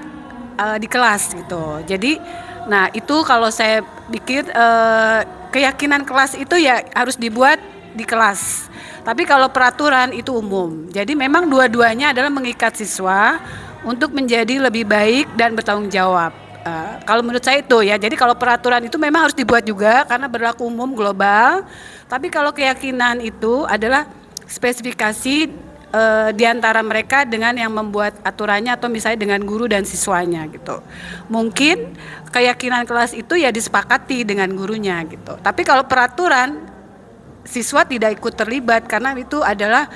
di kelas gitu. Jadi, nah itu kalau saya pikir keyakinan kelas itu ya harus dibuat di kelas. Tapi kalau peraturan itu umum. Jadi memang dua-duanya adalah mengikat siswa untuk menjadi lebih baik dan bertanggung jawab. Kalau menurut saya itu ya, jadi kalau peraturan itu memang harus dibuat juga karena berlaku umum global. Tapi kalau keyakinan itu adalah spesifikasi di antara mereka dengan yang membuat aturannya atau misalnya dengan guru dan siswanya gitu. Mungkin keyakinan kelas itu ya disepakati dengan gurunya gitu. Tapi kalau peraturan siswa tidak ikut terlibat karena itu adalah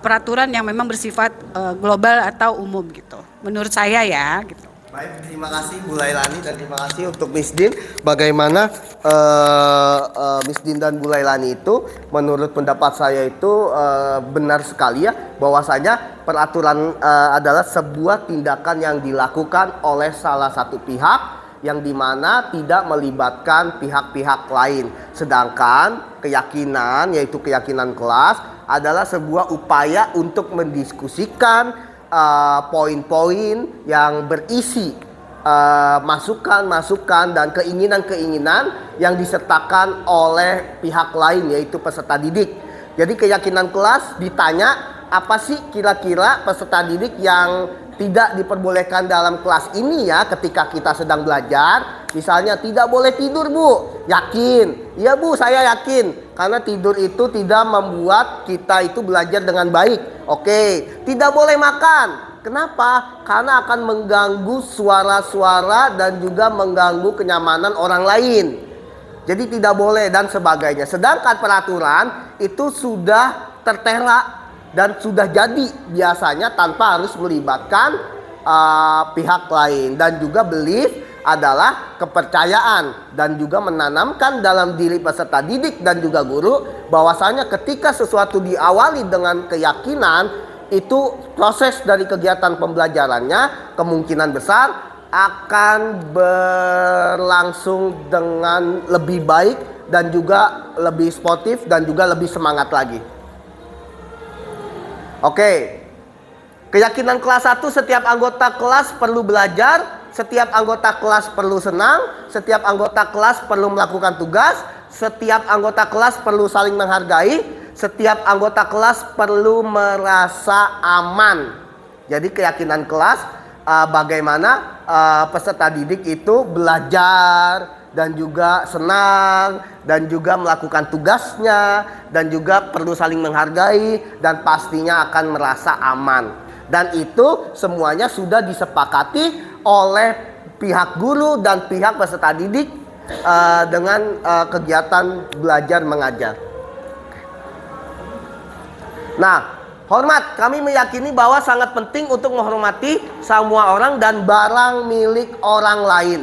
peraturan yang memang bersifat global atau umum gitu. Menurut saya ya gitu. Baik, terima kasih Bu Lailani dan terima kasih untuk Miss Din. Bagaimana Miss Din dan Bu Lailani itu menurut pendapat saya itu benar sekali ya, bahwasanya peraturan adalah sebuah tindakan yang dilakukan oleh salah satu pihak yang dimana tidak melibatkan pihak-pihak lain. Sedangkan keyakinan, yaitu keyakinan kelas, adalah sebuah upaya untuk mendiskusikan poin-poin yang berisi masukan-masukan dan keinginan-keinginan yang disertakan oleh pihak lain, yaitu peserta didik. Jadi keyakinan kelas ditanya, apa sih kira-kira peserta didik yang tidak diperbolehkan dalam kelas ini ya ketika kita sedang belajar. Misalnya tidak boleh tidur Bu, yakin? Iya Bu, saya yakin. Karena tidur itu tidak membuat kita itu belajar dengan baik. Oke, tidak boleh makan. Kenapa? Karena akan mengganggu suara-suara dan juga mengganggu kenyamanan orang lain. Jadi tidak boleh dan sebagainya. Sedangkan peraturan itu sudah tertera dan sudah jadi biasanya tanpa harus melibatkan pihak lain. Dan juga belief adalah kepercayaan dan juga menanamkan dalam diri peserta didik dan juga guru bahwasanya ketika sesuatu diawali dengan keyakinan, itu proses dari kegiatan pembelajarannya kemungkinan besar akan berlangsung dengan lebih baik dan juga lebih sportif dan juga lebih semangat lagi. Oke, keyakinan kelas 1, setiap anggota kelas perlu belajar, setiap anggota kelas perlu senang, setiap anggota kelas perlu melakukan tugas, setiap anggota kelas perlu saling menghargai, setiap anggota kelas perlu merasa aman. Jadi keyakinan kelas bagaimana peserta didik itu belajar dan juga senang dan juga melakukan tugasnya dan juga perlu saling menghargai dan pastinya akan merasa aman. Dan itu semuanya sudah disepakati oleh pihak guru dan pihak peserta didik dengan kegiatan belajar mengajar. Nah, hormat, kami meyakini bahwa sangat penting untuk menghormati semua orang dan barang milik orang lain.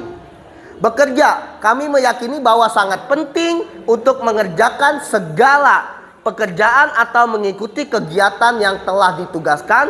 Bekerja, kami meyakini bahwa sangat penting untuk mengerjakan segala pekerjaan atau mengikuti kegiatan yang telah ditugaskan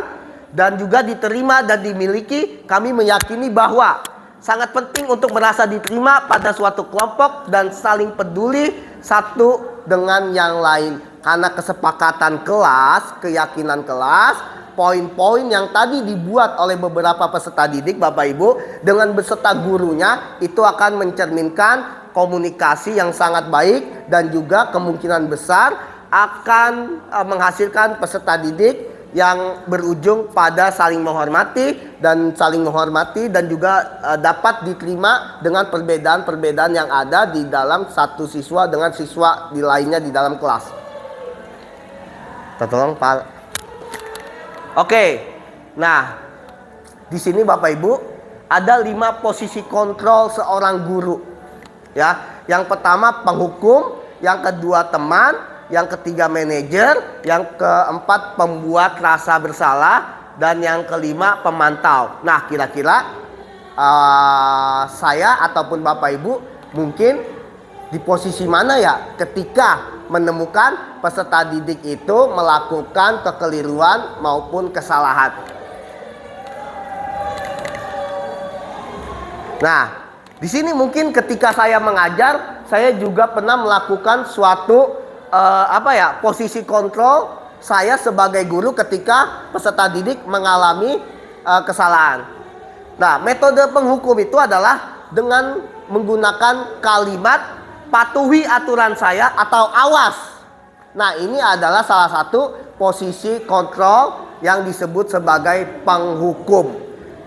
dan juga diterima dan dimiliki. Kami meyakini bahwa sangat penting untuk merasa diterima pada suatu kelompok dan saling peduli satu dengan yang lain. Karena kesepakatan kelas, keyakinan kelas, poin-poin yang tadi dibuat oleh beberapa peserta didik Bapak Ibu dengan beserta gurunya itu akan mencerminkan komunikasi yang sangat baik dan juga kemungkinan besar akan menghasilkan peserta didik yang berujung pada saling menghormati dan juga dapat diterima dengan perbedaan-perbedaan yang ada di dalam satu siswa dengan siswa di lainnya di dalam kelas. Tolong Pak. Oke. Nah, di sini Bapak Ibu ada 5 posisi kontrol seorang guru. Ya, yang pertama penghukum, yang kedua teman, yang ketiga manajer, yang keempat pembuat rasa bersalah, dan yang kelima pemantau. Nah, kira-kira saya ataupun Bapak Ibu mungkin di posisi mana ya ketika menemukan peserta didik itu melakukan kekeliruan maupun kesalahan. Nah, di sini mungkin ketika saya mengajar, saya juga pernah melakukan suatu posisi kontrol saya sebagai guru ketika peserta didik mengalami kesalahan. Nah, metode penghukum itu adalah dengan menggunakan kalimat patuhi aturan saya atau awas. Nah, ini adalah salah satu posisi kontrol yang disebut sebagai penghukum.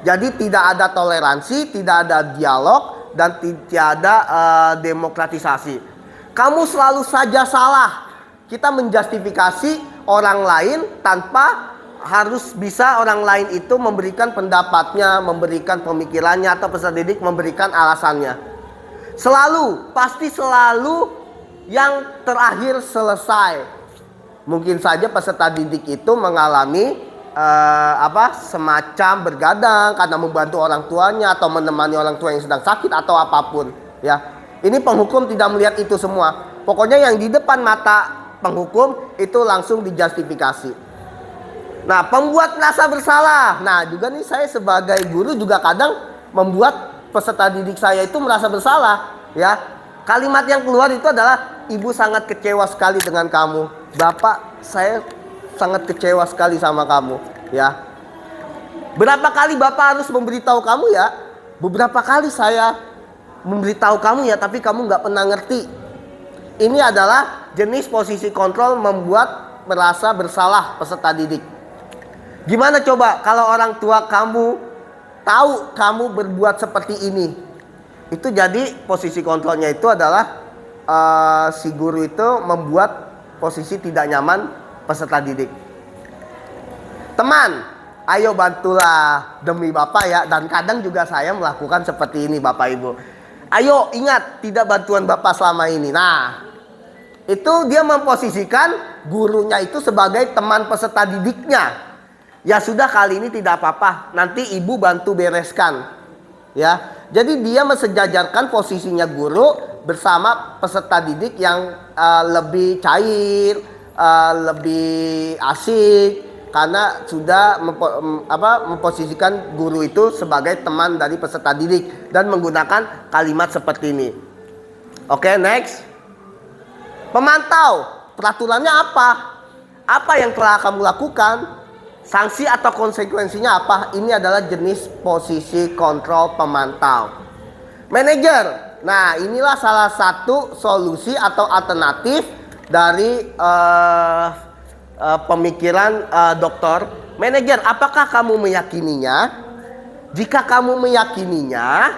Jadi tidak ada toleransi, tidak ada dialog, dan tidak ada demokratisasi. Kamu selalu saja salah. Kita menjustifikasi orang lain tanpa harus bisa orang lain itu memberikan pendapatnya, memberikan pemikirannya, atau peserta didik memberikan alasannya. Selalu, pasti selalu yang terakhir selesai. Mungkin saja peserta didik itu mengalami semacam bergadang karena membantu orang tuanya atau menemani orang tua yang sedang sakit atau apapun, ya. Ini penghukum tidak melihat itu semua. Pokoknya yang di depan mata penghukum itu langsung dijustifikasi. Nah, pembuat rasa bersalah. Nah, juga nih saya sebagai guru juga kadang membuat peserta didik saya itu merasa bersalah, ya. Kalimat yang keluar itu adalah, Ibu sangat kecewa sekali dengan kamu. Bapak, saya sangat kecewa sekali sama kamu, ya. Berapa kali Bapak harus memberitahu kamu, ya? beberapa kali saya memberitahu kamu ya, tapi kamu nggak pernah ngerti. Ini adalah jenis posisi kontrol membuat merasa bersalah peserta didik. Gimana coba kalau orang tua kamu tahu kamu berbuat seperti ini? Itu jadi posisi kontrolnya itu adalah si guru itu membuat posisi tidak nyaman peserta didik. Teman, ayo bantulah demi Bapak ya. Dan kadang juga saya melakukan seperti ini Bapak Ibu. Ayo ingat, tidak bantuan Bapak selama ini. Nah, itu dia memposisikan gurunya itu sebagai teman peserta didiknya. Ya sudah, kali ini tidak apa-apa, nanti ibu bantu bereskan. Ya, jadi dia mensejajarkan posisinya guru bersama peserta didik yang lebih cair, lebih asik, karena sudah memposisikan guru itu sebagai teman dari peserta didik dan menggunakan kalimat seperti ini. Oke, next. Pemantau, peraturannya apa? Apa yang telah kamu lakukan? Sanksi atau konsekuensinya apa? Ini adalah jenis posisi kontrol pemantau. Manajer, nah inilah salah satu solusi atau alternatif dari pemikiran dokter. Manajer, apakah kamu meyakininya? Jika kamu meyakininya,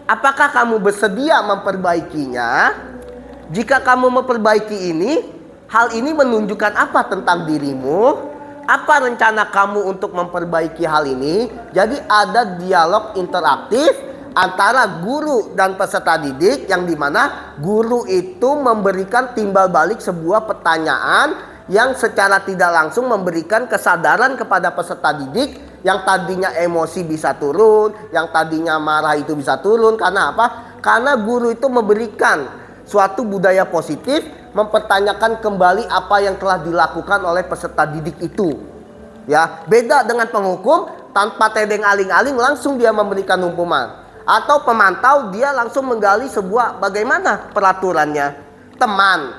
apakah kamu bersedia memperbaikinya? Jika kamu memperbaiki ini, hal ini menunjukkan apa tentang dirimu? Apa rencana kamu untuk memperbaiki hal ini? Jadi ada dialog interaktif antara guru dan peserta didik, yang dimana guru itu memberikan timbal balik sebuah pertanyaan yang secara tidak langsung memberikan kesadaran kepada peserta didik. Yang tadinya emosi bisa turun, yang tadinya marah itu bisa turun. Karena apa? Karena guru itu memberikan suatu budaya positif, mempertanyakan kembali apa yang telah dilakukan oleh peserta didik itu. Ya, beda dengan penghukum, tanpa tedeng aling-aling langsung dia memberikan hukuman. Atau pemantau, dia langsung menggali sebuah bagaimana peraturannya. Teman,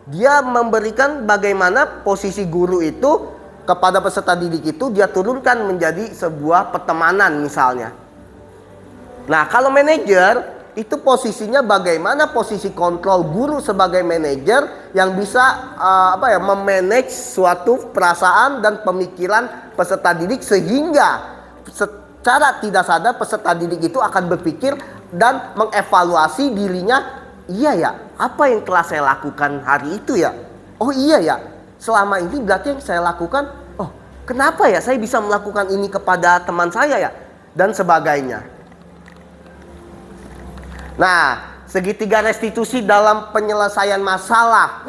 dia memberikan bagaimana posisi guru itu kepada peserta didik itu dia turunkan menjadi sebuah pertemanan misalnya. Nah, kalau manajer itu posisinya bagaimana posisi kontrol guru sebagai manajer yang bisa memanage suatu perasaan dan pemikiran peserta didik, sehingga secara tidak sadar peserta didik itu akan berpikir dan mengevaluasi dirinya. Iya ya, apa yang telah saya lakukan hari itu ya? Oh iya ya, selama ini berarti yang saya lakukan, oh kenapa ya saya bisa melakukan ini kepada teman saya ya? Dan sebagainya. Nah, segitiga restitusi dalam penyelesaian masalah,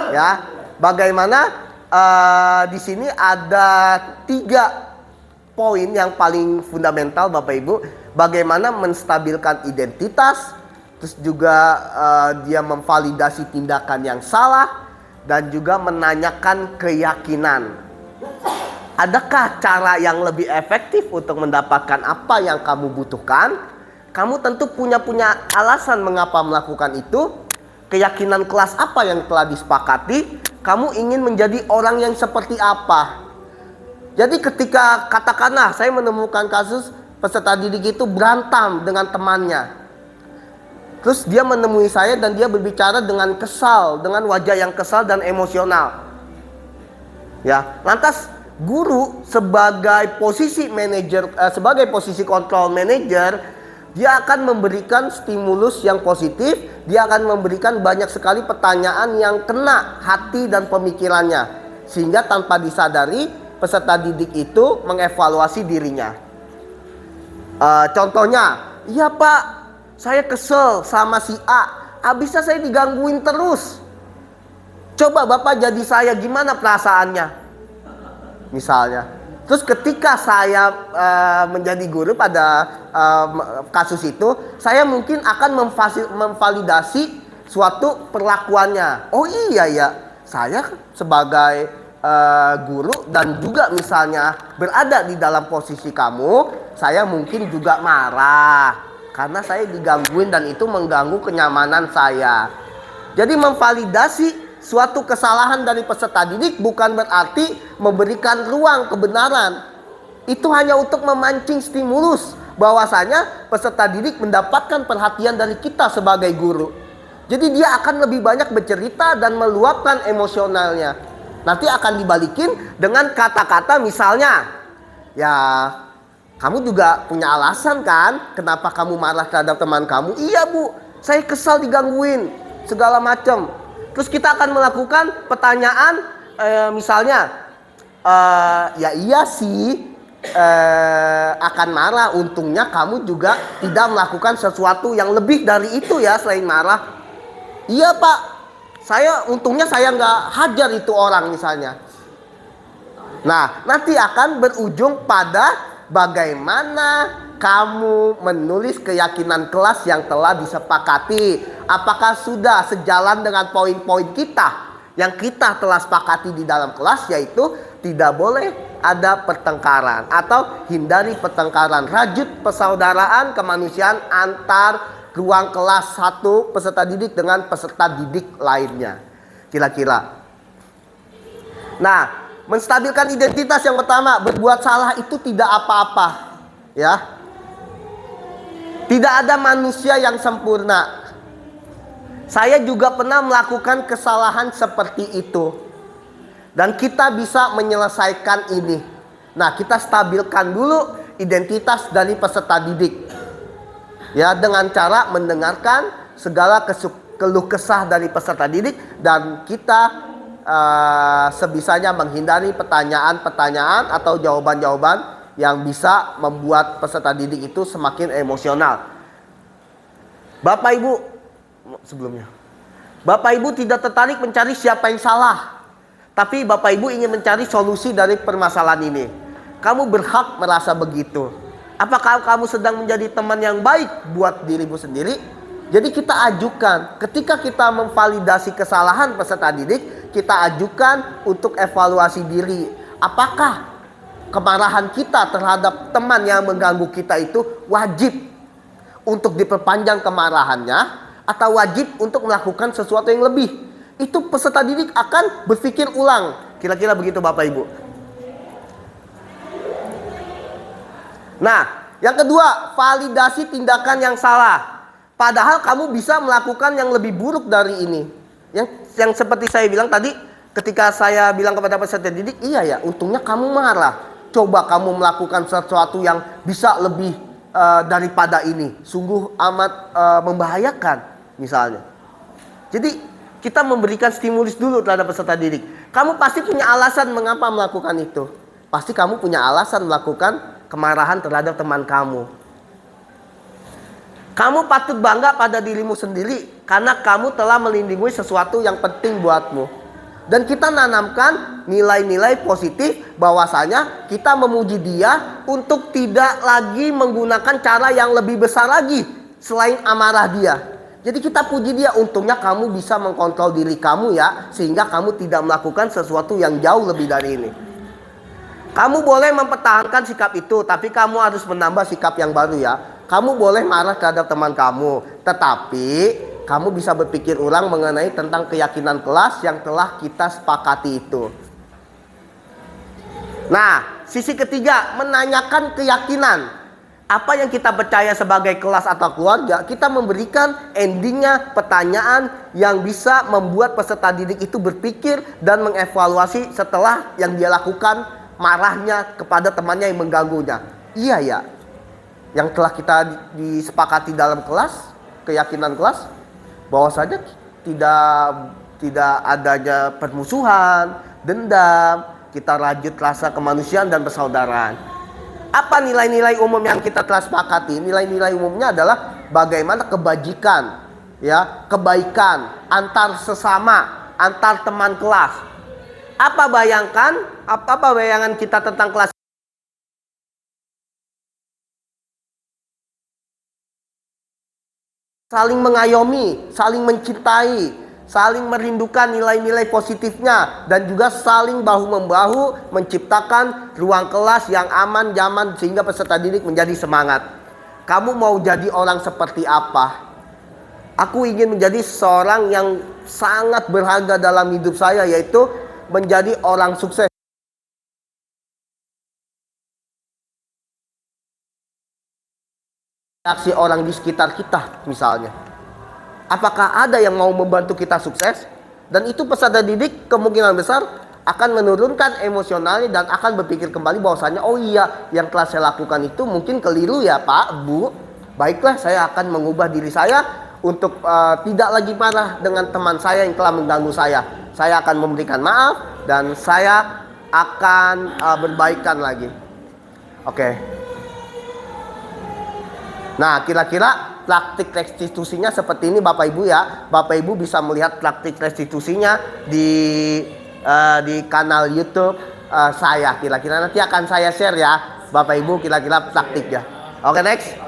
ya. Bagaimana di sini ada 3 poin yang paling fundamental, Bapak Ibu. Bagaimana menstabilkan identitas, terus juga dia memvalidasi tindakan yang salah, dan juga menanyakan keyakinan. Adakah cara yang lebih efektif untuk mendapatkan apa yang kamu butuhkan? Kamu tentu punya alasan mengapa melakukan itu. Keyakinan kelas apa yang telah disepakati? Kamu ingin menjadi orang yang seperti apa? Jadi ketika katakanlah saya menemukan kasus peserta didik itu berantem dengan temannya. Terus dia menemui saya dan dia berbicara dengan kesal, dengan wajah yang kesal dan emosional. Ya, lantas guru sebagai posisi manajer, sebagai posisi kontrol manajer, dia akan memberikan stimulus yang positif. Dia akan memberikan banyak sekali pertanyaan yang kena hati dan pemikirannya, sehingga tanpa disadari peserta didik itu mengevaluasi dirinya. Contohnya, iya Pak, saya kesel sama si A, abisnya saya digangguin terus. Coba Bapak jadi saya, gimana perasaannya? Misalnya. Terus ketika saya menjadi guru pada kasus itu, saya mungkin akan memvalidasi suatu perlakuannya. Oh iya ya, saya sebagai guru dan juga misalnya berada di dalam posisi kamu, saya mungkin juga marah karena saya digangguin dan itu mengganggu kenyamanan saya. Jadi memvalidasi suatu kesalahan dari peserta didik bukan berarti memberikan ruang kebenaran. Itu hanya untuk memancing stimulus bahwasanya peserta didik mendapatkan perhatian dari kita sebagai guru. Jadi dia akan lebih banyak bercerita dan meluapkan emosionalnya. Nanti akan dibalikin dengan kata-kata misalnya, ya kamu juga punya alasan kan kenapa kamu marah terhadap teman kamu? Iya bu, saya kesal digangguin segala macam. Terus kita akan melakukan pertanyaan misalnya, ya iya sih akan marah. Untungnya kamu juga tidak melakukan sesuatu yang lebih dari itu ya selain marah. Iya pak, untungnya saya nggak hajar itu orang misalnya. Nah nanti akan berujung pada bagaimana kamu menulis keyakinan kelas yang telah disepakati. Apakah sudah sejalan dengan poin-poin kita yang kita telah sepakati di dalam kelas, yaitu tidak boleh ada pertengkaran atau hindari pertengkaran, rajut persaudaraan kemanusiaan antar ruang kelas satu peserta didik dengan peserta didik lainnya. Kira-kira. Nah, menstabilkan identitas yang pertama, berbuat salah itu tidak apa-apa, ya. Tidak ada manusia yang sempurna. Saya juga pernah melakukan kesalahan seperti itu. Dan kita bisa menyelesaikan ini. Nah, kita stabilkan dulu identitas dari peserta didik. Ya, dengan cara mendengarkan segala keluh kesah dari peserta didik dan kita sebisanya menghindari pertanyaan-pertanyaan atau jawaban-jawaban yang bisa membuat peserta didik itu semakin emosional. Bapak Ibu, sebelumnya, Bapak Ibu tidak tertarik mencari siapa yang salah, tapi Bapak Ibu ingin mencari solusi dari permasalahan ini. Kamu berhak merasa begitu. Apakah kamu sedang menjadi teman yang baik buat dirimu sendiri? Jadi kita ajukan, ketika kita memvalidasi kesalahan peserta didik, kita ajukan untuk evaluasi diri. Apakah kemarahan kita terhadap teman yang mengganggu kita itu wajib untuk diperpanjang kemarahannya atau wajib untuk melakukan sesuatu yang lebih? Itu peserta didik akan berpikir ulang. Kira-kira begitu Bapak Ibu. Nah, yang kedua, validasi tindakan yang salah. Padahal kamu bisa melakukan yang lebih buruk dari ini. Yang seperti saya bilang tadi, ketika saya bilang kepada peserta didik, iya ya, untungnya kamu marah. Coba kamu melakukan sesuatu yang bisa lebih daripada ini. Sungguh amat membahayakan, misalnya. Jadi, kita memberikan stimulus dulu terhadap peserta didik. Kamu pasti punya alasan mengapa melakukan itu. Pasti kamu punya alasan melakukan kemarahan terhadap teman kamu. Kamu patut bangga pada dirimu sendiri karena kamu telah melindungi sesuatu yang penting buatmu. Dan kita nanamkan nilai-nilai positif bahwasanya kita memuji dia untuk tidak lagi menggunakan cara yang lebih besar lagi selain amarah dia. Jadi kita puji dia, untungnya kamu bisa mengkontrol diri kamu ya, sehingga kamu tidak melakukan sesuatu yang jauh lebih dari ini. Kamu boleh mempertahankan sikap itu, tapi kamu harus menambah sikap yang baru ya. Kamu boleh marah terhadap teman kamu, tetapi kamu bisa berpikir ulang mengenai tentang keyakinan kelas yang telah kita sepakati itu. Nah, sisi ketiga, menanyakan keyakinan. Apa yang kita percaya sebagai kelas atau keluarga, kita memberikan endingnya pertanyaan yang bisa membuat peserta didik itu berpikir dan mengevaluasi setelah yang dia lakukan marahnya kepada temannya yang mengganggunya. Iya ya, yang telah kita disepakati dalam kelas, keyakinan kelas, bahwasanya tidak adanya permusuhan, dendam, kita rajut rasa kemanusiaan dan persaudaraan. Apa nilai-nilai umum yang kita telah sepakati? Nilai-nilai umumnya adalah bagaimana kebajikan, ya, kebaikan antar sesama, antar teman kelas. Apa bayangan kita tentang kelas? Saling mengayomi, saling mencintai, saling merindukan nilai-nilai positifnya, dan juga saling bahu-membahu menciptakan ruang kelas yang aman, nyaman, sehingga peserta didik menjadi semangat. Kamu mau jadi orang seperti apa? Aku ingin menjadi seorang yang sangat berharga dalam hidup saya, yaitu menjadi orang sukses. reaksi orang di sekitar kita misalnya. Apakah ada yang mau membantu kita sukses? Dan itu peserta didik kemungkinan besar akan menurunkan emosionalnya dan akan berpikir kembali bahwasanya oh iya, yang telah saya lakukan itu mungkin keliru ya Pak, Bu. Baiklah, saya akan mengubah diri saya untuk tidak lagi marah dengan teman saya yang telah mengganggu saya. Saya akan memberikan maaf dan saya akan berbaikan lagi. Oke. Nah, kira-kira praktik restitusinya seperti ini Bapak Ibu ya. Bapak Ibu bisa melihat praktik restitusinya di kanal YouTube saya. Kira-kira nanti akan saya share ya Bapak Ibu, kira-kira praktiknya. Oke, next.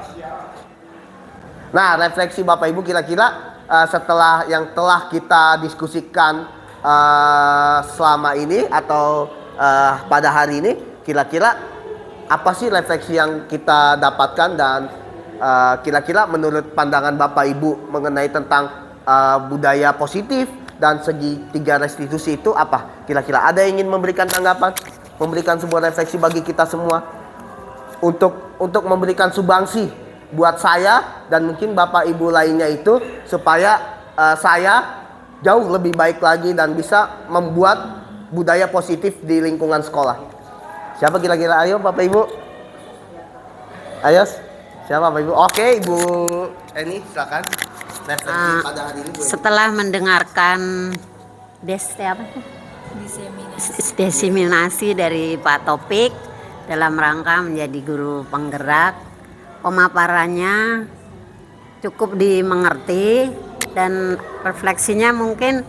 Nah, refleksi Bapak Ibu kira-kira setelah yang telah kita diskusikan selama ini atau pada hari ini, kira-kira apa sih refleksi yang kita dapatkan dan kira-kira menurut pandangan Bapak Ibu mengenai tentang budaya positif dan segitiga restitusi itu apa? Kira-kira ada yang ingin memberikan tanggapan, memberikan sebuah refleksi bagi kita semua untuk memberikan sumbangsi buat saya dan mungkin Bapak Ibu lainnya itu supaya saya jauh lebih baik lagi dan bisa membuat budaya positif di lingkungan sekolah. Siapa kira-kira? Ayo Bapak Ibu. Ayo. Siapa Bapak Ibu? Oke, Ibu Eni silakan. Refleksi pada hari ini. Setelah mendengarkan diseminasi dari Pak Taufik dalam rangka menjadi guru penggerak, pemaparannya cukup dimengerti dan refleksinya mungkin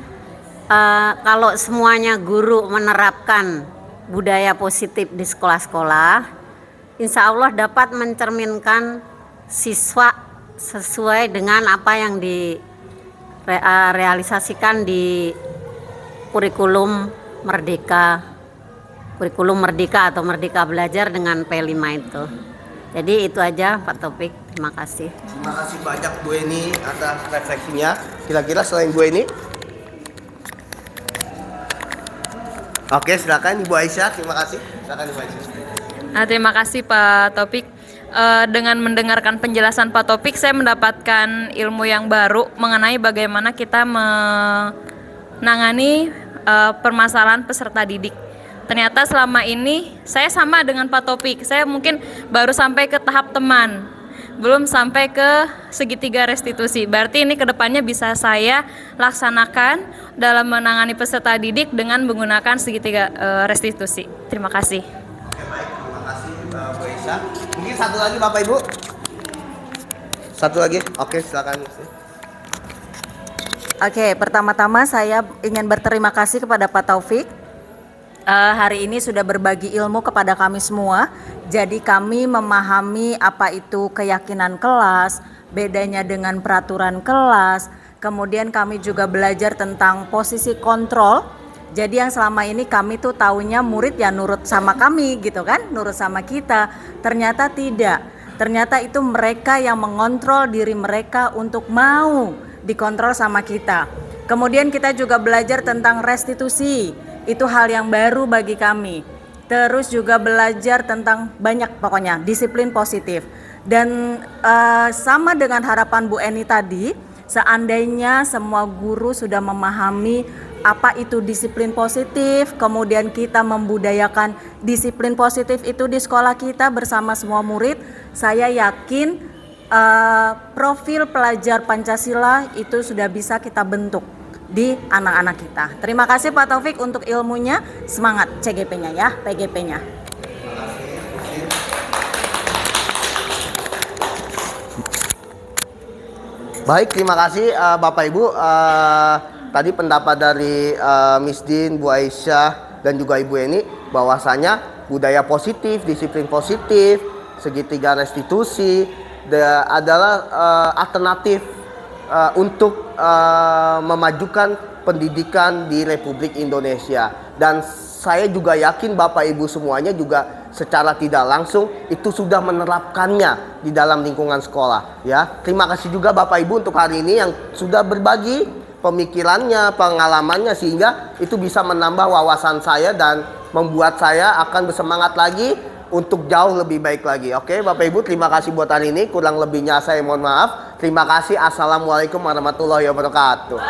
kalau semuanya guru menerapkan budaya positif di sekolah-sekolah, insya Allah dapat mencerminkan siswa sesuai dengan apa yang direalisasikan di kurikulum Merdeka atau Merdeka Belajar dengan P5 itu. Jadi itu aja Pak Taufik, terima kasih. Terima kasih banyak Bu Eni atas refleksinya. Kira-kira selain Bu Eni? Oke, silakan Ibu Aisyah, terima kasih. Silakan Ibu Aisyah. Terima kasih Pak Taufik. Dengan mendengarkan penjelasan Pak Taufik, saya mendapatkan ilmu yang baru mengenai bagaimana kita menangani permasalahan peserta didik. Ternyata selama ini saya sama dengan Pak Taufik. Saya mungkin baru sampai ke tahap teman, belum sampai ke segitiga restitusi. Berarti ini kedepannya bisa saya laksanakan dalam menangani peserta didik dengan menggunakan segitiga restitusi. Terima kasih. Oke, baik. Terima kasih Bu Aisyah. Mungkin satu lagi Bapak Ibu. Satu lagi. Oke, silakan. Oke, pertama-tama saya ingin berterima kasih kepada Pak Taufik. Hari ini sudah berbagi ilmu kepada kami semua. Jadi kami memahami apa itu keyakinan kelas, bedanya dengan peraturan kelas. Kemudian kami juga belajar tentang posisi kontrol. Jadi yang selama ini kami tuh taunya murid ya nurut sama kami gitu kan, nurut sama kita. Ternyata tidak. Ternyata itu mereka yang mengontrol diri mereka untuk mau dikontrol sama kita. Kemudian kita juga belajar tentang restitusi. Itu hal yang baru bagi kami. Terus juga belajar tentang banyak pokoknya disiplin positif. Dan sama dengan harapan Bu Eni tadi, seandainya semua guru sudah memahami apa itu disiplin positif, kemudian kita membudayakan disiplin positif itu di sekolah kita bersama semua murid, saya yakin profil pelajar Pancasila itu sudah bisa kita bentuk di anak-anak kita. Terima kasih Pak Taufik untuk ilmunya, semangat CGP-nya ya, PGP-nya. Baik, terima kasih Bapak Ibu. Tadi pendapat dari Miss Din, Bu Aisyah, dan juga Ibu Eni bahwasanya budaya positif, disiplin positif, segitiga restitusi adalah alternatif untuk memajukan pendidikan di Republik Indonesia. Dan saya juga yakin Bapak Ibu semuanya juga secara tidak langsung itu sudah menerapkannya di dalam lingkungan sekolah ya. Terima kasih juga Bapak Ibu untuk hari ini yang sudah berbagi pemikirannya, pengalamannya, sehingga itu bisa menambah wawasan saya dan membuat saya akan bersemangat lagi untuk jauh lebih baik lagi. Oke, Bapak Ibu, terima kasih buat hari ini. Kurang lebihnya saya mohon maaf. Terima kasih. Assalamualaikum warahmatullahi wabarakatuh.